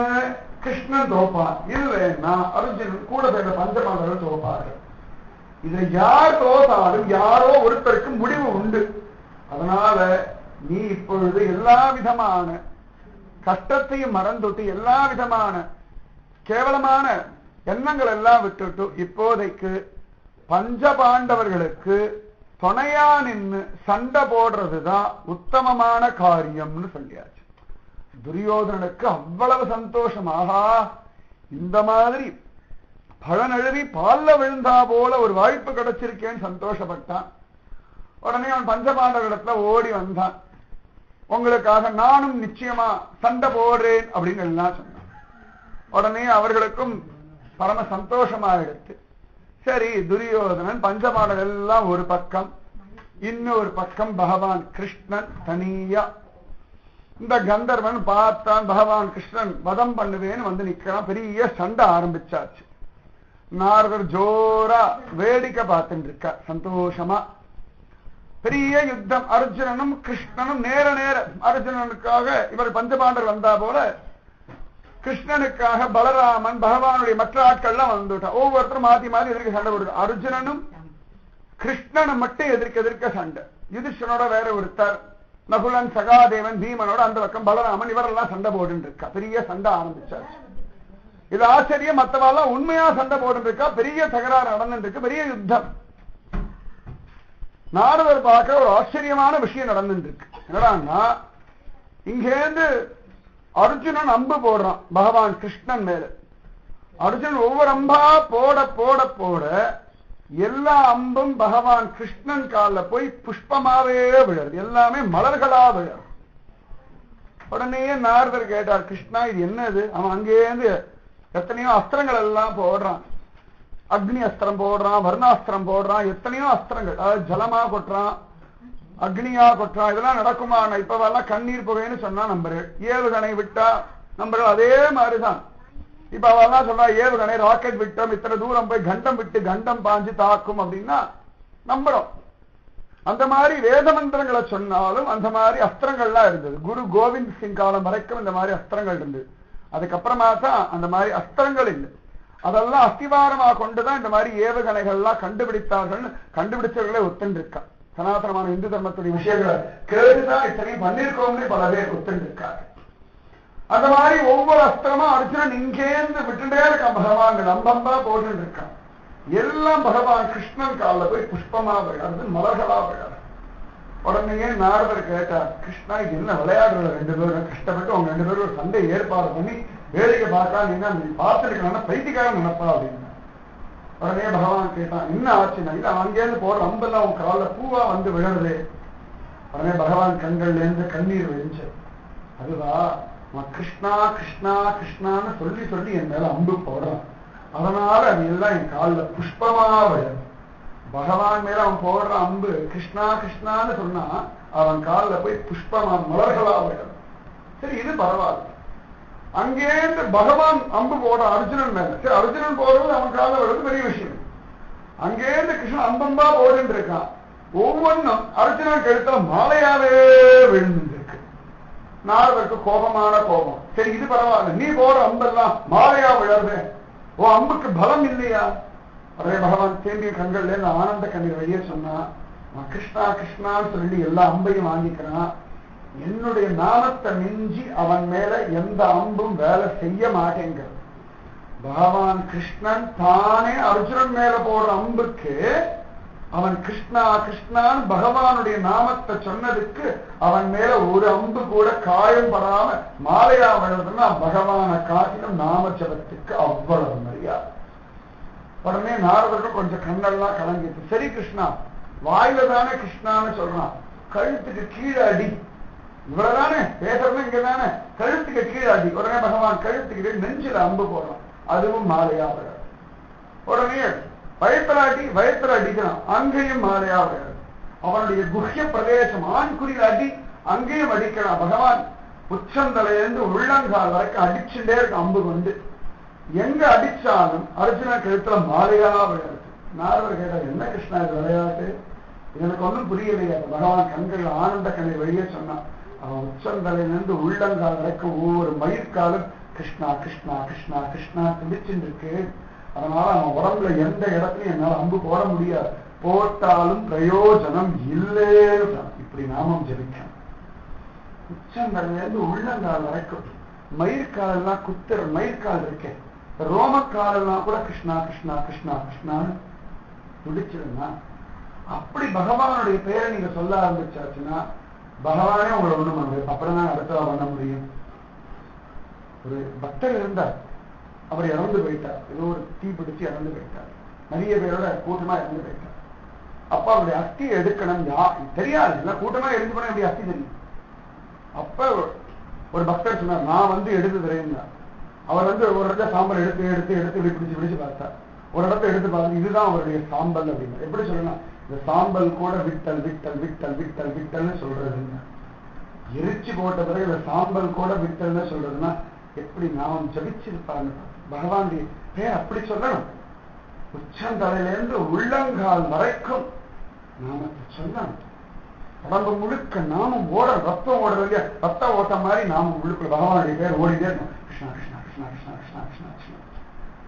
[SPEAKER 1] கிருஷ்ணன் தோப்பான், இல்லைன்னா அர்ஜுனன் கூட சேர்ந்த பஞ்சபாண்டவர்கள் தோப்பார்கள். இதுல யார் தோத்தாலும் யாரோ ஒருத்தருக்கு முடிவு உண்டு. அதனால நீ இப்பொழுது எல்லா விதமான கஷ்டத்தையும் மறந்துட்டு எல்லா விதமான கேவலமான எண்ணங்கள் எல்லாம் விட்டுட்டு இப்போதைக்கு பஞ்சபாண்டவர்களுக்கு துணையா நின்று சண்டை போடுறதுதான் உத்தமமான காரியம்னு சொல்லியாச்சு. துரியோதனனுக்கு அவ்வளவு சந்தோஷம். ஆஹா, இந்த மாதிரி பழநழுவி பால்ல விழுந்தா போல ஒரு வாய்ப்பு கிடைச்சிருக்கேன்னு சந்தோஷப்பட்டான். உடனே அவன் பஞ்சபாண்டவரிடத்துல ஓடி வந்தான். உங்களுக்காக நானும் நிச்சயமா சண்டை போடுறேன் அப்படின்னு எல்லாம் சொன்னான். உடனே அவர்களுக்கும் பரம சந்தோஷமாயிடுச்சு. சரி, துரியோதனன் பஞ்சபாண்டவர் எல்லாம் ஒரு பக்கம், இன்னொரு பக்கம் பகவான் கிருஷ்ணன் தனியா. இந்த கந்தர்வன் பார்த்தான், பகவான் கிருஷ்ணன் வதம் பண்ணுவேன்னு வந்து நிக்கிறான். பெரிய சண்டை ஆரம்பிச்சாச்சு. நாரதர் ஜோரா வேடிக்கை பார்த்துட்டு இருக்கா சந்தோஷமா. பெரிய யுத்தம். அர்ஜுனனும் கிருஷ்ணனும் நேர அர்ஜுனனுக்காக இவர் பஞ்சபாண்டர் வந்தா போல கிருஷ்ணனுக்காக பலராமன் பகவானுடைய மற்ற ஆட்கள்லாம் வந்துட்டான். ஒவ்வொருத்தரும் மாத்தி மாத்தி எதிர்க்க சண்டை போடுது. அர்ஜுனனும் கிருஷ்ணனும் மட்டும் எதிர்க்க சண்டை. யுதிஷ்டனோட வேற ஒருத்தர், நகுலன், சகாதேவன், பீமனோட அந்த பக்கம் பலராமன், இவரெல்லாம் சண்டை போட்டு இருக்கா. பெரிய சண்டை ஆரம்பிச்சாச்சு. இது ஆச்சரியம், மற்றவாலாம் உண்மையா சண்டை போட்டு இருக்கா. பெரிய தகராறு நடந்துட்டு இருக்கு, பெரிய யுத்தம். நாரதர் பார்க்க ஒரு ஆச்சரியமான விஷயம் நடந்துட்டு இருக்கு. என்னடான்னா, இங்கேருந்து அர்ஜுனன் அம்பு போடுறான் பகவான் கிருஷ்ணன் மேல. அர்ஜுனன் ஒவ்வொரு அம்பா போட போட போட எல்லா அம்பும் பகவான் கிருஷ்ணன் கால போய் புஷ்பமாவே விழது, எல்லாமே மலர்களா விழது. உடனே நாரதர் கேட்டார், கிருஷ்ணா இது என்னது? அவன் அங்கேருந்து எத்தனையோ அஸ்திரங்கள் எல்லாம் போடுறான். அக்னி அஸ்திரம் போடுறான், வர்ணாஸ்திரம் போடுறான், எத்தனையோ அஸ்திரங்கள். அதாவது ஜலமா கொட்டுறான், அக்னியா கொட்டுறான். இதெல்லாம் நடக்குமா? இப்பவெல்லாம் கண்ணீர் புகைன்னு சொன்னா நம்பரு, ஏவுகணை விட்டா நம்பரு. அதே மாதிரிதான் இப்ப அவெல்லாம் சொல்றா, ஏவுகணை ராக்கெட் விட்டோம், இத்தனை தூரம் போய் கண்டம் விட்டு கண்டம் பாஞ்சு தாக்கும் அப்படின்னா நம்புறோம். அந்த மாதிரி வேத மந்திரங்களை சொன்னாலும் அந்த மாதிரி அஸ்திரங்கள்லாம் இருந்தது. குரு கோவிந்த் சிங் காலம் வரைக்கும் இந்த மாதிரி அஸ்திரங்கள் இருந்தது. அதுக்கப்புறமா தான் அந்த மாதிரி அஸ்திரங்கள் இல்லை. அதெல்லாம் அஸ்திவாரமா கொண்டுதான் இந்த மாதிரி ஏவுகணைகள்லாம் கண்டுபிடித்தார்கள். கண்டுபிடிச்சவர்களே ஒத்துண்டிருக்கா. சனாதனமான இந்து தர்மத்துடைய விஷயங்களை கேட்டுதான் இத்தனையும் பண்ணிருக்கோம்னு பல பேர் ஒத்துண்டிருக்காங்க. அந்த மாதிரி ஒவ்வொரு அஸ்திரமா அர்ஜுனன் இங்கேருந்து விட்டுட்டே இருக்கான். பகவான் நம்பம்பா போட்டு இருக்கான். எல்லாம் பகவான் கிருஷ்ணன் காலில் போய் புஷ்பமா விளையாடுது, மலர்களா விளையாடு. உடனே நாரதர் கேட்டார், கிருஷ்ணா இது என்ன விளையாடுற? ரெண்டு பேரும் கஷ்டப்பட்டு அவங்க ரெண்டு பேரும் ஒரு சண்டை ஏற்பாடு பண்ணி வேடிக்கை பார்த்தா நீ பார்த்துருக்கா பைத்தியக்காரன் நினைப்பா அப்படின்னு. உடனே பகவான் கேட்டான், என்ன ஆச்சுன்னா, இல்ல அங்கேருந்து போற அம்பெல்லாம் உன் காலில் பூவா வந்து விழுறது. உடனே பகவான் கண்கள்ல இருந்து கண்ணீர் விழுந்து, அதுவா கிருஷ்ணா கிருஷ்ணா கிருஷ்ணான்னு சொல்லி சொல்லி என் மேல அம்பு போடுறான், அதனால அது எல்லாம் என் காலில் புஷ்பமா விழுது. பகவான் மேல அவன் போடுற அம்பு கிருஷ்ணா கிருஷ்ணான்னு சொன்னா அவன் காலில் போய் புஷ்பமா மலர்களா விடும். சரி, இது பரவாயில்ல. அங்கேருந்து பகவான் அம்பு போட அர்ஜுனன் மேல, சரி அர்ஜுனன் போடுறது அவன் காலில் விடுறது பெரிய விஷயம். அங்கேருந்து கிருஷ்ணன் அம்பம்பா போடுன்னு இருக்கான். ஒவ்வொன்றும் அர்ஜுனன் கழுத்துல மாலையாவே விழுந்துருக்கு. நாரதற்கு கோபமான கோபம். சரி, இது பரவாயில்ல, நீ போற அம்பெல்லாம் மாலையா விழறது, ஓ அம்புக்கு பலம் இல்லையா? அதே பகவான் தேம்பிய கண்கள்ல இருந்து ஆனந்த கண்ணீர் வெளியே சொன்னா, கிருஷ்ணா கிருஷ்ணான்னு சொல்லி எல்லா அம்பையும் வாங்கிக்கிறான். என்னுடைய நாமத்தை மிஞ்சி அவன் மேல எந்த அம்பும் வேலை செய்ய மாட்டேங்கிறது. பகவான் கிருஷ்ணன் தானே அர்ஜுனன் மேல போடுற அம்புக்கு அவன் கிருஷ்ணா கிருஷ்ணான்னு பகவானுடைய நாமத்தை சொன்னதுக்கு அவன் மேல ஒரு அம்பு கூட காயம் படாம மாலையா விழுதுன்னா பகவானை காட்டிலும் நாம ஜபத்துக்கு அவ்வளவு மரியாதை. உடனே நாரதர்கள் கொஞ்சம் கண்ணெல்லாம் கலங்கிட்டு, சரி கிருஷ்ணா, வாயில தானே கிருஷ்ணான்னு சொல்றான், கழுத்துக்கு கீழே அடி, இவ்வளவுதானே பேசுறது, இங்கதானே கழுத்துக்கு கீழே அடி. உடனே பகவான் கழுத்துக்கு நெஞ்சில அம்பு போடுறான், அதுவும் மாலையா விழாது. உடனே வயத்துல அடிக்கிறான், அங்கேயும் மாலையா விழாது. அவனுடைய குஹ்ய பிரதேசம் ஆண்குறியில் அடி, அங்கேயும் அடிக்கிறான். பகவான் உச்சந்தலையிலிருந்து உள்ளங்கால் வரைக்கும் அடிச்சுட்டே இருக்க அம்பு கொண்டு. எங்க அடிச்சாலும் அர்ஜுன கழுத்துல மாலையா விளையாட்டு. நாரதர் கேட்டா, என்ன கிருஷ்ணா இது விளையாட்டு, எனக்கு ஒன்றும் புரியலையா? பகவான் கண்கள் ஆனந்த கண்ணை வெளியே சொன்னான். அவன் உச்சந்தலையிலிருந்து உள்ளங்கால் வரைக்கும் ஒவ்வொரு மயிர்காலும் கிருஷ்ணா கிருஷ்ணா கிருஷ்ணா கிருஷ்ணா துடிச்சுட்டு இருக்கு. அதனால அவன் உடம்புல எந்த இடத்துலயும் என்னால அம்பு போட முடியாது, போட்டாலும் பிரயோஜனம் இல்லைன்னு இப்படி நாமம் ஜெபிக்கணும். உச்சந்தலையிலிருந்து உள்ளங்கால் வரைக்கும் மயிர்கால் எல்லாம் குத்துற மயிர்கால் இருக்கேன், ரோமக்காலெல்லாம் கூட கிருஷ்ணா கிருஷ்ணா கிருஷ்ணா கிருஷ்ணான்னு துடிச்சிருந்தா. அப்படி பகவானுடைய பேரை நீங்க சொல்ல ஆரம்பிச்சாச்சுன்னா பகவானே உங்களை ஒண்ணு பண்ண முடியும். அப்புறம் தான் அடுத்தவா பண்ண முடியும். ஒரு பக்தர் இருந்தார், அவர் இறந்து போயிட்டார். ஏதோ ஒரு தீ பிடிச்சு இறந்து போயிட்டார். நிறைய பேரோட கூட்டமா இறந்து போயிட்டார். அப்ப அவருடைய அஸ்தியை எடுக்கணும், தெரியாது, இல்லை கூட்டமா இருந்து போனா எப்படி அஸ்தி தெரியும்? அப்ப ஒரு பக்தர் சொன்னார், நான் எடுத்து தரேன். அவர் ஒரு இடத்துல சாம்பல் எடுத்து எடுத்து எடுத்து இப்படி பிடிச்சு பிடிச்சு பார்த்தார். ஒரு இடத்த எடுத்து பார்த்து இதுதான் அவருடைய சாம்பல் அப்படின்னு. எப்படி சொல்லணும், இந்த சாம்பல் கூட விட்டல் விட்டல் விட்டல் விட்டல் விட்டல்னு சொல்றதுன்னா, எரிச்சு போட்ட பிறகு இந்த சாம்பல் கூட விட்டல்னு சொல்றதுன்னா எப்படி நாம் ஜபிச்சிருப்பாங்க. பகவானுடைய பேர் அப்படி சொல்லணும். உச்சந்தலையிலிருந்து உள்ளங்கால் வரைக்கும் நாமத்தை சொல்லணும். உடம்பு முழுக்க நாமும் ஓட, ரத்தம் ஓடுறது இல்லையா, ரத்த ஓட்டம் மாதிரி நாமும் முழுக்க பகவானுடைய பேர் ஓடிட்டே இருக்கணும். கிருஷ்ணா கிருஷ்ணா கிருஷ்ணா கிருஷ்ணா கிருஷ்ணா கிருஷ்ணா கிருஷ்ணா.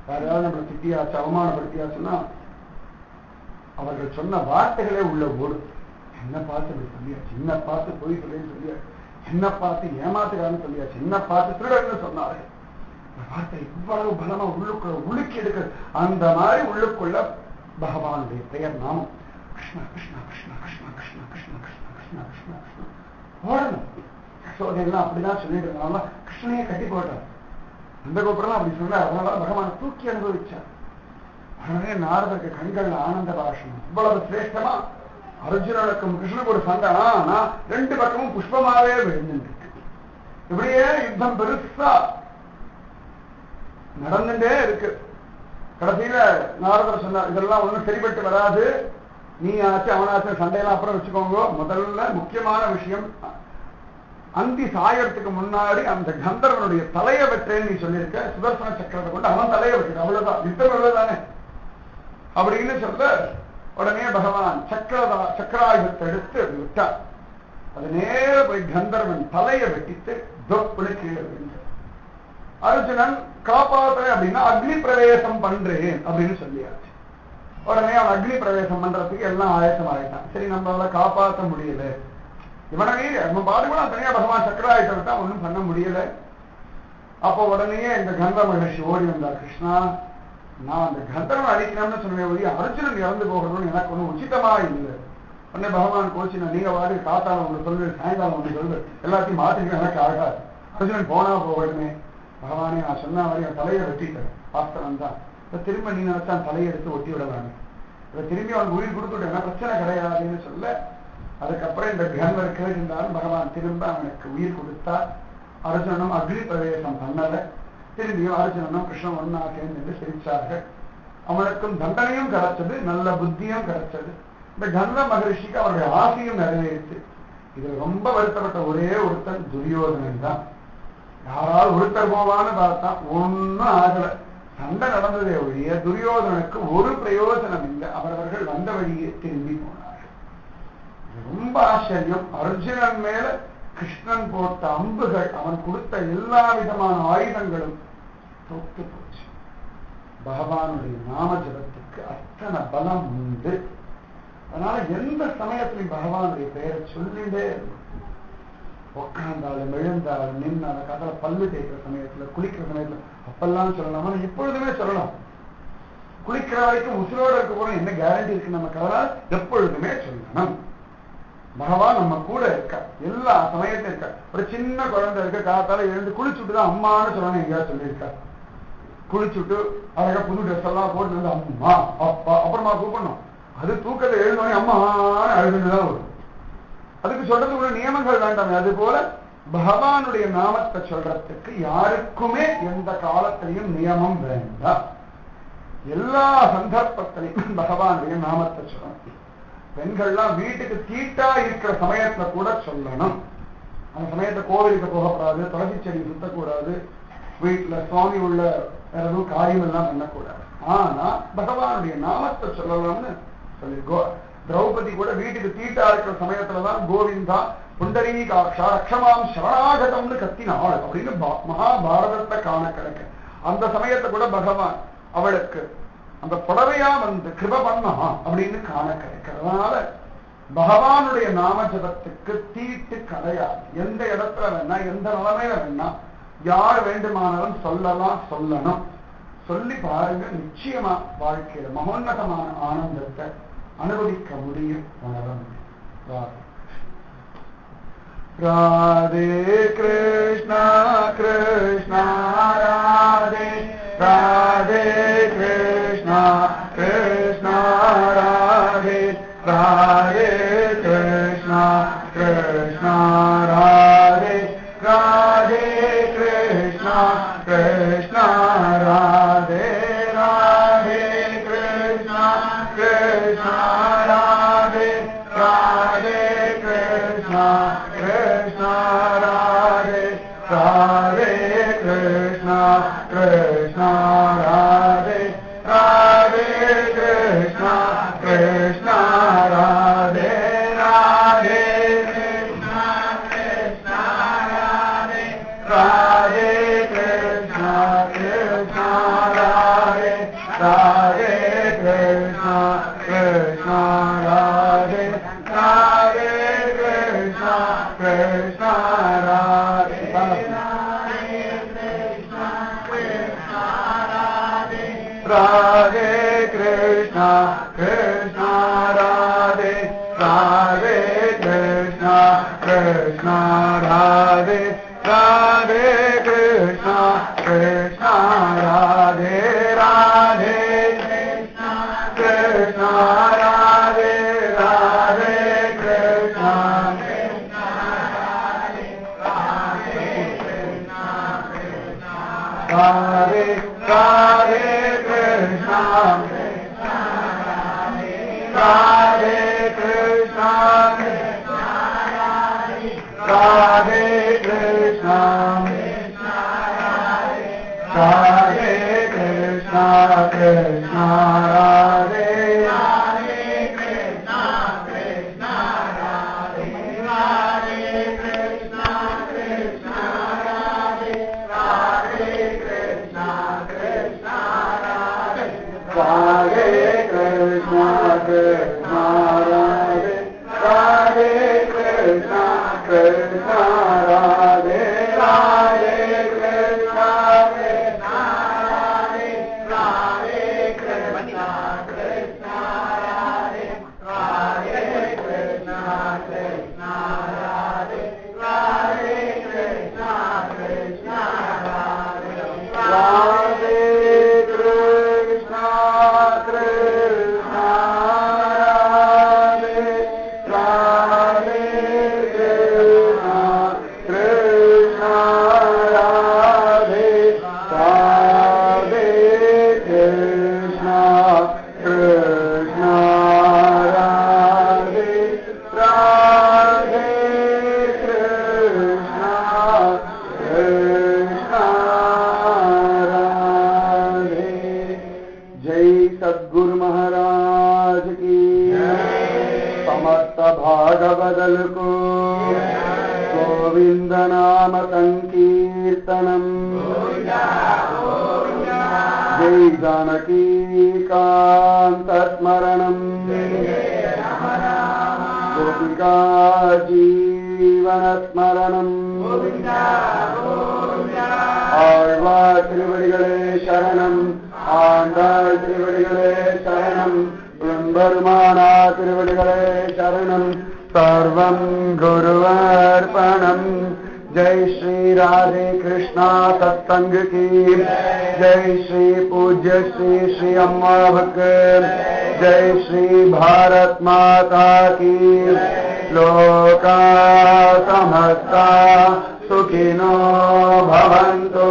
[SPEAKER 1] யாராவது நம்மளை திட்டியாச்சு அவமானப்படுத்தியாச்சுன்னா அவர்கள் சொன்ன வார்த்தைகளே உள்ள ஓடும். என்ன பார்த்து அப்படி சொல்லியாச்சு, என்ன பார்த்து பொய் சொல்லின்னு சொல்லியாச்சு, என்ன பார்த்து ஏமாத்துக்காரன்னு சொல்லியாச்சு, என்ன பார்த்து திருடன்னு சொன்னார்கள். வார்த்தை இவ்வளவு பலமா உள்ளுக்குள்ள உலுக்கி எடுக்கிறது. அந்த மாதிரி உள்ளுக்குள்ள பகவானுடைய பெயர் நாமம் கிருஷ்ணா கிருஷ்ணா கிருஷ்ணா கிருஷ்ணா கிருஷ்ணா கிருஷ்ணா கிருஷ்ணா கிருஷ்ணா கிருஷ்ணா கிருஷ்ணா ஓடணும். யசோதையெல்லாம் அப்படிதான் சொல்லிட்டு இருந்தாலும் கிருஷ்ணனையே கட்டி போட்டார். அந்த கோபுரம் அப்படி சொன்னார். அதனால பகவான் தூக்கி அனுபவிச்சார். உடனே நாரதற்கு கண்கள் ஆனந்த பாஷணம். இவ்வளவு சிரேஷ்டமா அர்ஜுனனுக்கும் கிருஷ்ணனுக்கு ஒரு சண்டை, நான் ரெண்டு பக்கமும் புஷ்பமாவே விழுந்துருக்கு. இப்படியே யுத்தம் பெருசா நடந்துட்டே இருக்கு. கடைசியில நாரதர் சொன்னார், இதெல்லாம் ஒண்ணும் சரிபட்டு வராது, நீ ஆச்சு அவனாச்சு சண்டையெல்லாம் அப்புறம் வச்சுக்கோங்க. முதல்ல முக்கியமான விஷயம், அந்தி சாயறதுக்கு முன்னாடி அந்த கந்தர்வனுடைய தலையை வெற்றேன்னு நீ சொல்லியிருக்க, சுதர்சன சக்கரத்தை கொண்டு அவன் தலையை வெட்டு, அவ்வளவுதான், யுத்தம் அவ்வளவுதானே அப்படின்னு சொல்ல, உடனே பகவான் சக்கராயுதத்தை எடுத்து விட்டார். அது நேர போய் கந்தர்வன் தலையை வெட்டித்து தொப்புனு கீழே விழுந்தார். அர்ஜுனன் காப்பாத்துறேன் அப்படின்னா அக்னி பிரவேசம் பண்றேன் அப்படின்னு சொல்லியாச்சு. உடனே அவன் அக்னி பிரவேசம் பண்றதுக்கு எல்லாம் ஆயத்தம் ஆயிட்டான். சரி, நம்மளால காப்பாற்ற முடியல, இவனவே நம்ம பாடுகளா தனியா பகவான் சக்கராயுதத்தை விட்டா ஒன்றும் பண்ண முடியல. அப்போ உடனே இந்த கந்தர்வ மகர்ஷி ஓடி வந்தார். கிருஷ்ணா, நான் அந்த கந்தர்வன் அழிக்கணும்னு சொன்னேன், அர்ஜுனன் இறந்து போகணும்னு எனக்கு ஒன்றும் உச்சிதமா இல்லை. உடனே பகவான் கோச்சினா, நீங்க வாடி காத்தால ஒன்று சொல்லு, சாயங்காலம் ஒன்று சொல்லு, எல்லாத்தையும் மாத்திக்க எனக்கு ஆகாது, அர்ஜுனன் போனா போகணுமே. பகவானே, நான் சொன்ன மாதிரி என் தலையை வெட்டிட்டேன், வாஸ்தவன் தான். இப்ப திரும்ப நீ நினைச்சான் தலையை எடுத்து ஒட்டி விடலாமே, இப்ப திரும்பி அவனுக்கு உயிர் கொடுத்துட்டேன், பிரச்சனை கிடையாதுன்னு சொல்ல, அதுக்கப்புறம் இந்த கந்தர் கேட்டிருந்தாலும் பகவான் திரும்ப அவனுக்கு உயிர் கொடுத்தா. அர்ஜுனனும் அக்னி பிரவேசம் பண்ணல. திரும்பியும் அர்ஜுனனும் கிருஷ்ணன் ஒன்னா சேர்ந்து சிரிச்சார்கள். அவனுக்கும் தண்டனையும் கிடைச்சது, நல்ல புத்தியும் கிடைச்சது. இந்த கந்த மகரிஷிக்கு அவருடைய ஆசையும் நிறைவேறிச்சு. இதுல ரொம்ப வருத்தப்பட்ட ஒரே ஒருத்தன் துரியோதனன் தான். யாராவது ஒருத்தர் போவான்னு பார்த்தா ஒன்னும் ஆகல. சண்டை நடந்ததே ஒழிய துரியோதனனுக்கு ஒரு பிரயோஜனம் இல்லை. அவரவர்கள் வந்த வழியே திரும்பி போனார்கள். ரொம்ப ஆச்சரியம். அர்ஜுனன் மேல கிருஷ்ணன் போட்ட அம்புகள், அவன் கொடுத்த எல்லா விதமான ஆயுதங்களும் தோத்து போச்சு. பகவானுடைய நாம ஜபத்துக்கு அத்தனை பலம் உண்டு. அதனால எந்த சமயத்திலையும் பகவானுடைய பெயரை சொல்லிட்டே இருக்கும். உட்கார்ந்தாலும் எழுந்தாலும் நின்று அந்த கதலை பல்லு தேய்க்கிற சமயத்துல, குளிக்கிற சமயத்துல அப்பெல்லாம் சொல்லலாமா? எப்பொழுதுமே சொல்லலாம். குளிக்கிற வரைக்கும் உசுரோட இருக்க போறோம், என்ன கேரண்டி இருக்கு? நம்ம கதலை எப்பொழுதுமே சொல்லணும். பகவான் நம்ம கூட இருக்க, எல்லா சமயத்தையும் இருக்க. ஒரு சின்ன குழந்தை இருக்க, காத்தால எழுந்து குளிச்சுட்டுதான் அம்மான்னு சொல்லணும். எங்கேயாவது சொல்லியிருக்கா? குளிச்சுட்டு அழகா புது ட்ரெஸ் எல்லாம் போட்டு வந்து அம்மா அப்பா அப்புறமா கூப்பிடணும். அது தூக்கத்தை எழுந்தோடனே அம்மான்னு அழுதுதான் வரும். அதுக்கு சொல்றது உள்ள நியமங்கள் வேண்டாமே. அது போல பகவானுடைய நாமத்தை சொல்றதுக்கு யாருக்குமே எந்த காலத்திலையும் நியமம் வேண்டாம். எல்லா சந்தர்ப்பத்திலையும் பகவானுடைய நாமத்தை சொல்லணும். பெண்கள்லாம் வீட்டுக்கு தீட்டா இருக்கிற சமயத்துல கூட சொல்லணும். அந்த சமயத்தை கோவிலுக்கு போகக்கூடாது, துளசி செடி சுத்தக்கூடாது, வீட்டுல சுவாமி உள்ள வேற எதுவும் காரியம் எல்லாம் பண்ணக்கூடாது. ஆனா பகவானுடைய நாமத்தை சொல்லலாம்னு சொல்லிருக்கோ. திரௌபதி கூட வீட்டுக்கு தீட்டா இருக்கிற சமயத்துலதான் கோவிந்தா புண்டரீகாட்சா ரக்ஷமாம் சரணாகதம்னு கத்தினாள் அப்படின்னு மகாபாரதத்தை காண கிடைக்க. அந்த சமயத்தை கூட பகவான் அவளுக்கு அந்த புடவையா வந்து கிருப பண்ணா அப்படின்னு காண கிடைக்கிறதுனால பகவானுடைய நாம ஜபத்துக்கு தீட்டு கிடையாது. எந்த இடத்துல வேணா, எந்த நிலைமையில வேணா, யார் வேண்டுமானாலும் சொல்லலாம், சொல்லணும். சொல்லி பாருங்க, நிச்சயமா வாழ்க்கையில மகோன்னதமான ஆனந்தத்தை அனுபவிக்க முடியும், உணர முடியும். ராதே கிருஷ்ணா கிருஷ்ணா ராதே ராதே கிருஷ்ணா கிருஷ்ணா ராதே ராதே கிருஷ்ணா கிருஷ்ணா ராதே ராதே கிருஷ்ணா கிருஷ்ணா ராதே ராதே கிருஷ்ணா கிருஷ்ணா ராதே ராதே கிருஷ்ணா கிருஷ்ணா ராதே ராதே கிருஷ்ணா கிருஷ்ணா ராதே ராதே கிருஷ்ணா கிருஷ்ணா ராதே ராதே கிருஷ்ணா கிருஷ்ணா ராதே ராதே கிருஷ்ணா கிருஷ்ணா ராதே ராதே கிருஷ்ணா கிருஷ்ணா ராதே ராதே கிருஷ்ணா கிருஷ்ணா ராதே ராதே கிருஷ்ணா கிருஷ்ணா ராதே ராதே கிருஷ்ணா கிருஷ்ணா ராதே ராதே கிருஷ்ணா கிருஷ்ணா ராதே ராதே கிருஷ்ணா கிருஷ்ணா ராதே ராதே கிருஷ்ணா ராதே ராதே கிருஷ்ணா ராதே கிருஷ்ணா ராதே கிருஷ்ணா ராதே கிருஷ்ணா கிருஷ்ணா ராதே ராதே கிருஷ்ணா கிருஷ்ணா ராதே ராதே கிருஷ்ணா கிருஷ்ணா ராதே ராதே கிருஷ்ணா கிருஷ்ணா ராதே ராதே கிருஷ்ணா கிருஷ்ணா ராதே ராதே கிருஷ்ணா கிருஷ்ணா ராதே ராதே கிருஷ்ணா கிருஷ்ணா ராதே ராதே கிருஷ்ணா கிருஷ்ணா ராதே ராதே கிருஷ்ணா கிருஷ்ணா ராதே ராதே கிருஷ்ணா கிருஷ்ணா ராதே ராதே கிருஷ்ணா మొదలుకు గోవింద నామ సంకీర్తనం జై జానకీ కాంత స్మరణం గోపికా జీవన స్మరణం ஆழ்வார் திருவடிகளே சரணம் ஆண்டாள் திருவடிகளே சரணம் பெருமானா திருவடிகளே சரணம் சர்வம் குருவர்ப்பணம் ஜெய் ஸ்ரீ ராதே கிருஷ்ணா சத்சங்க கி ஜெய் ஸ்ரீ பூஜ்ய ஸ்ரீ ஸ்ரீ அம்மாவுக்கு ஜெய் ஸ்ரீ பாரத் மாதா கி லோகா சமஸ்தா सुखिनो भवन्तु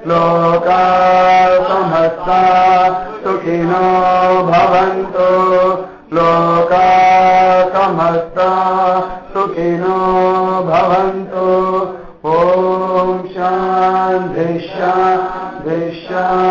[SPEAKER 1] लोका समस्ता सुखिनो भवन्तु लोका समस्ता सुखिनो भवन्तु ॐ शान्ति शान्ति शान्ति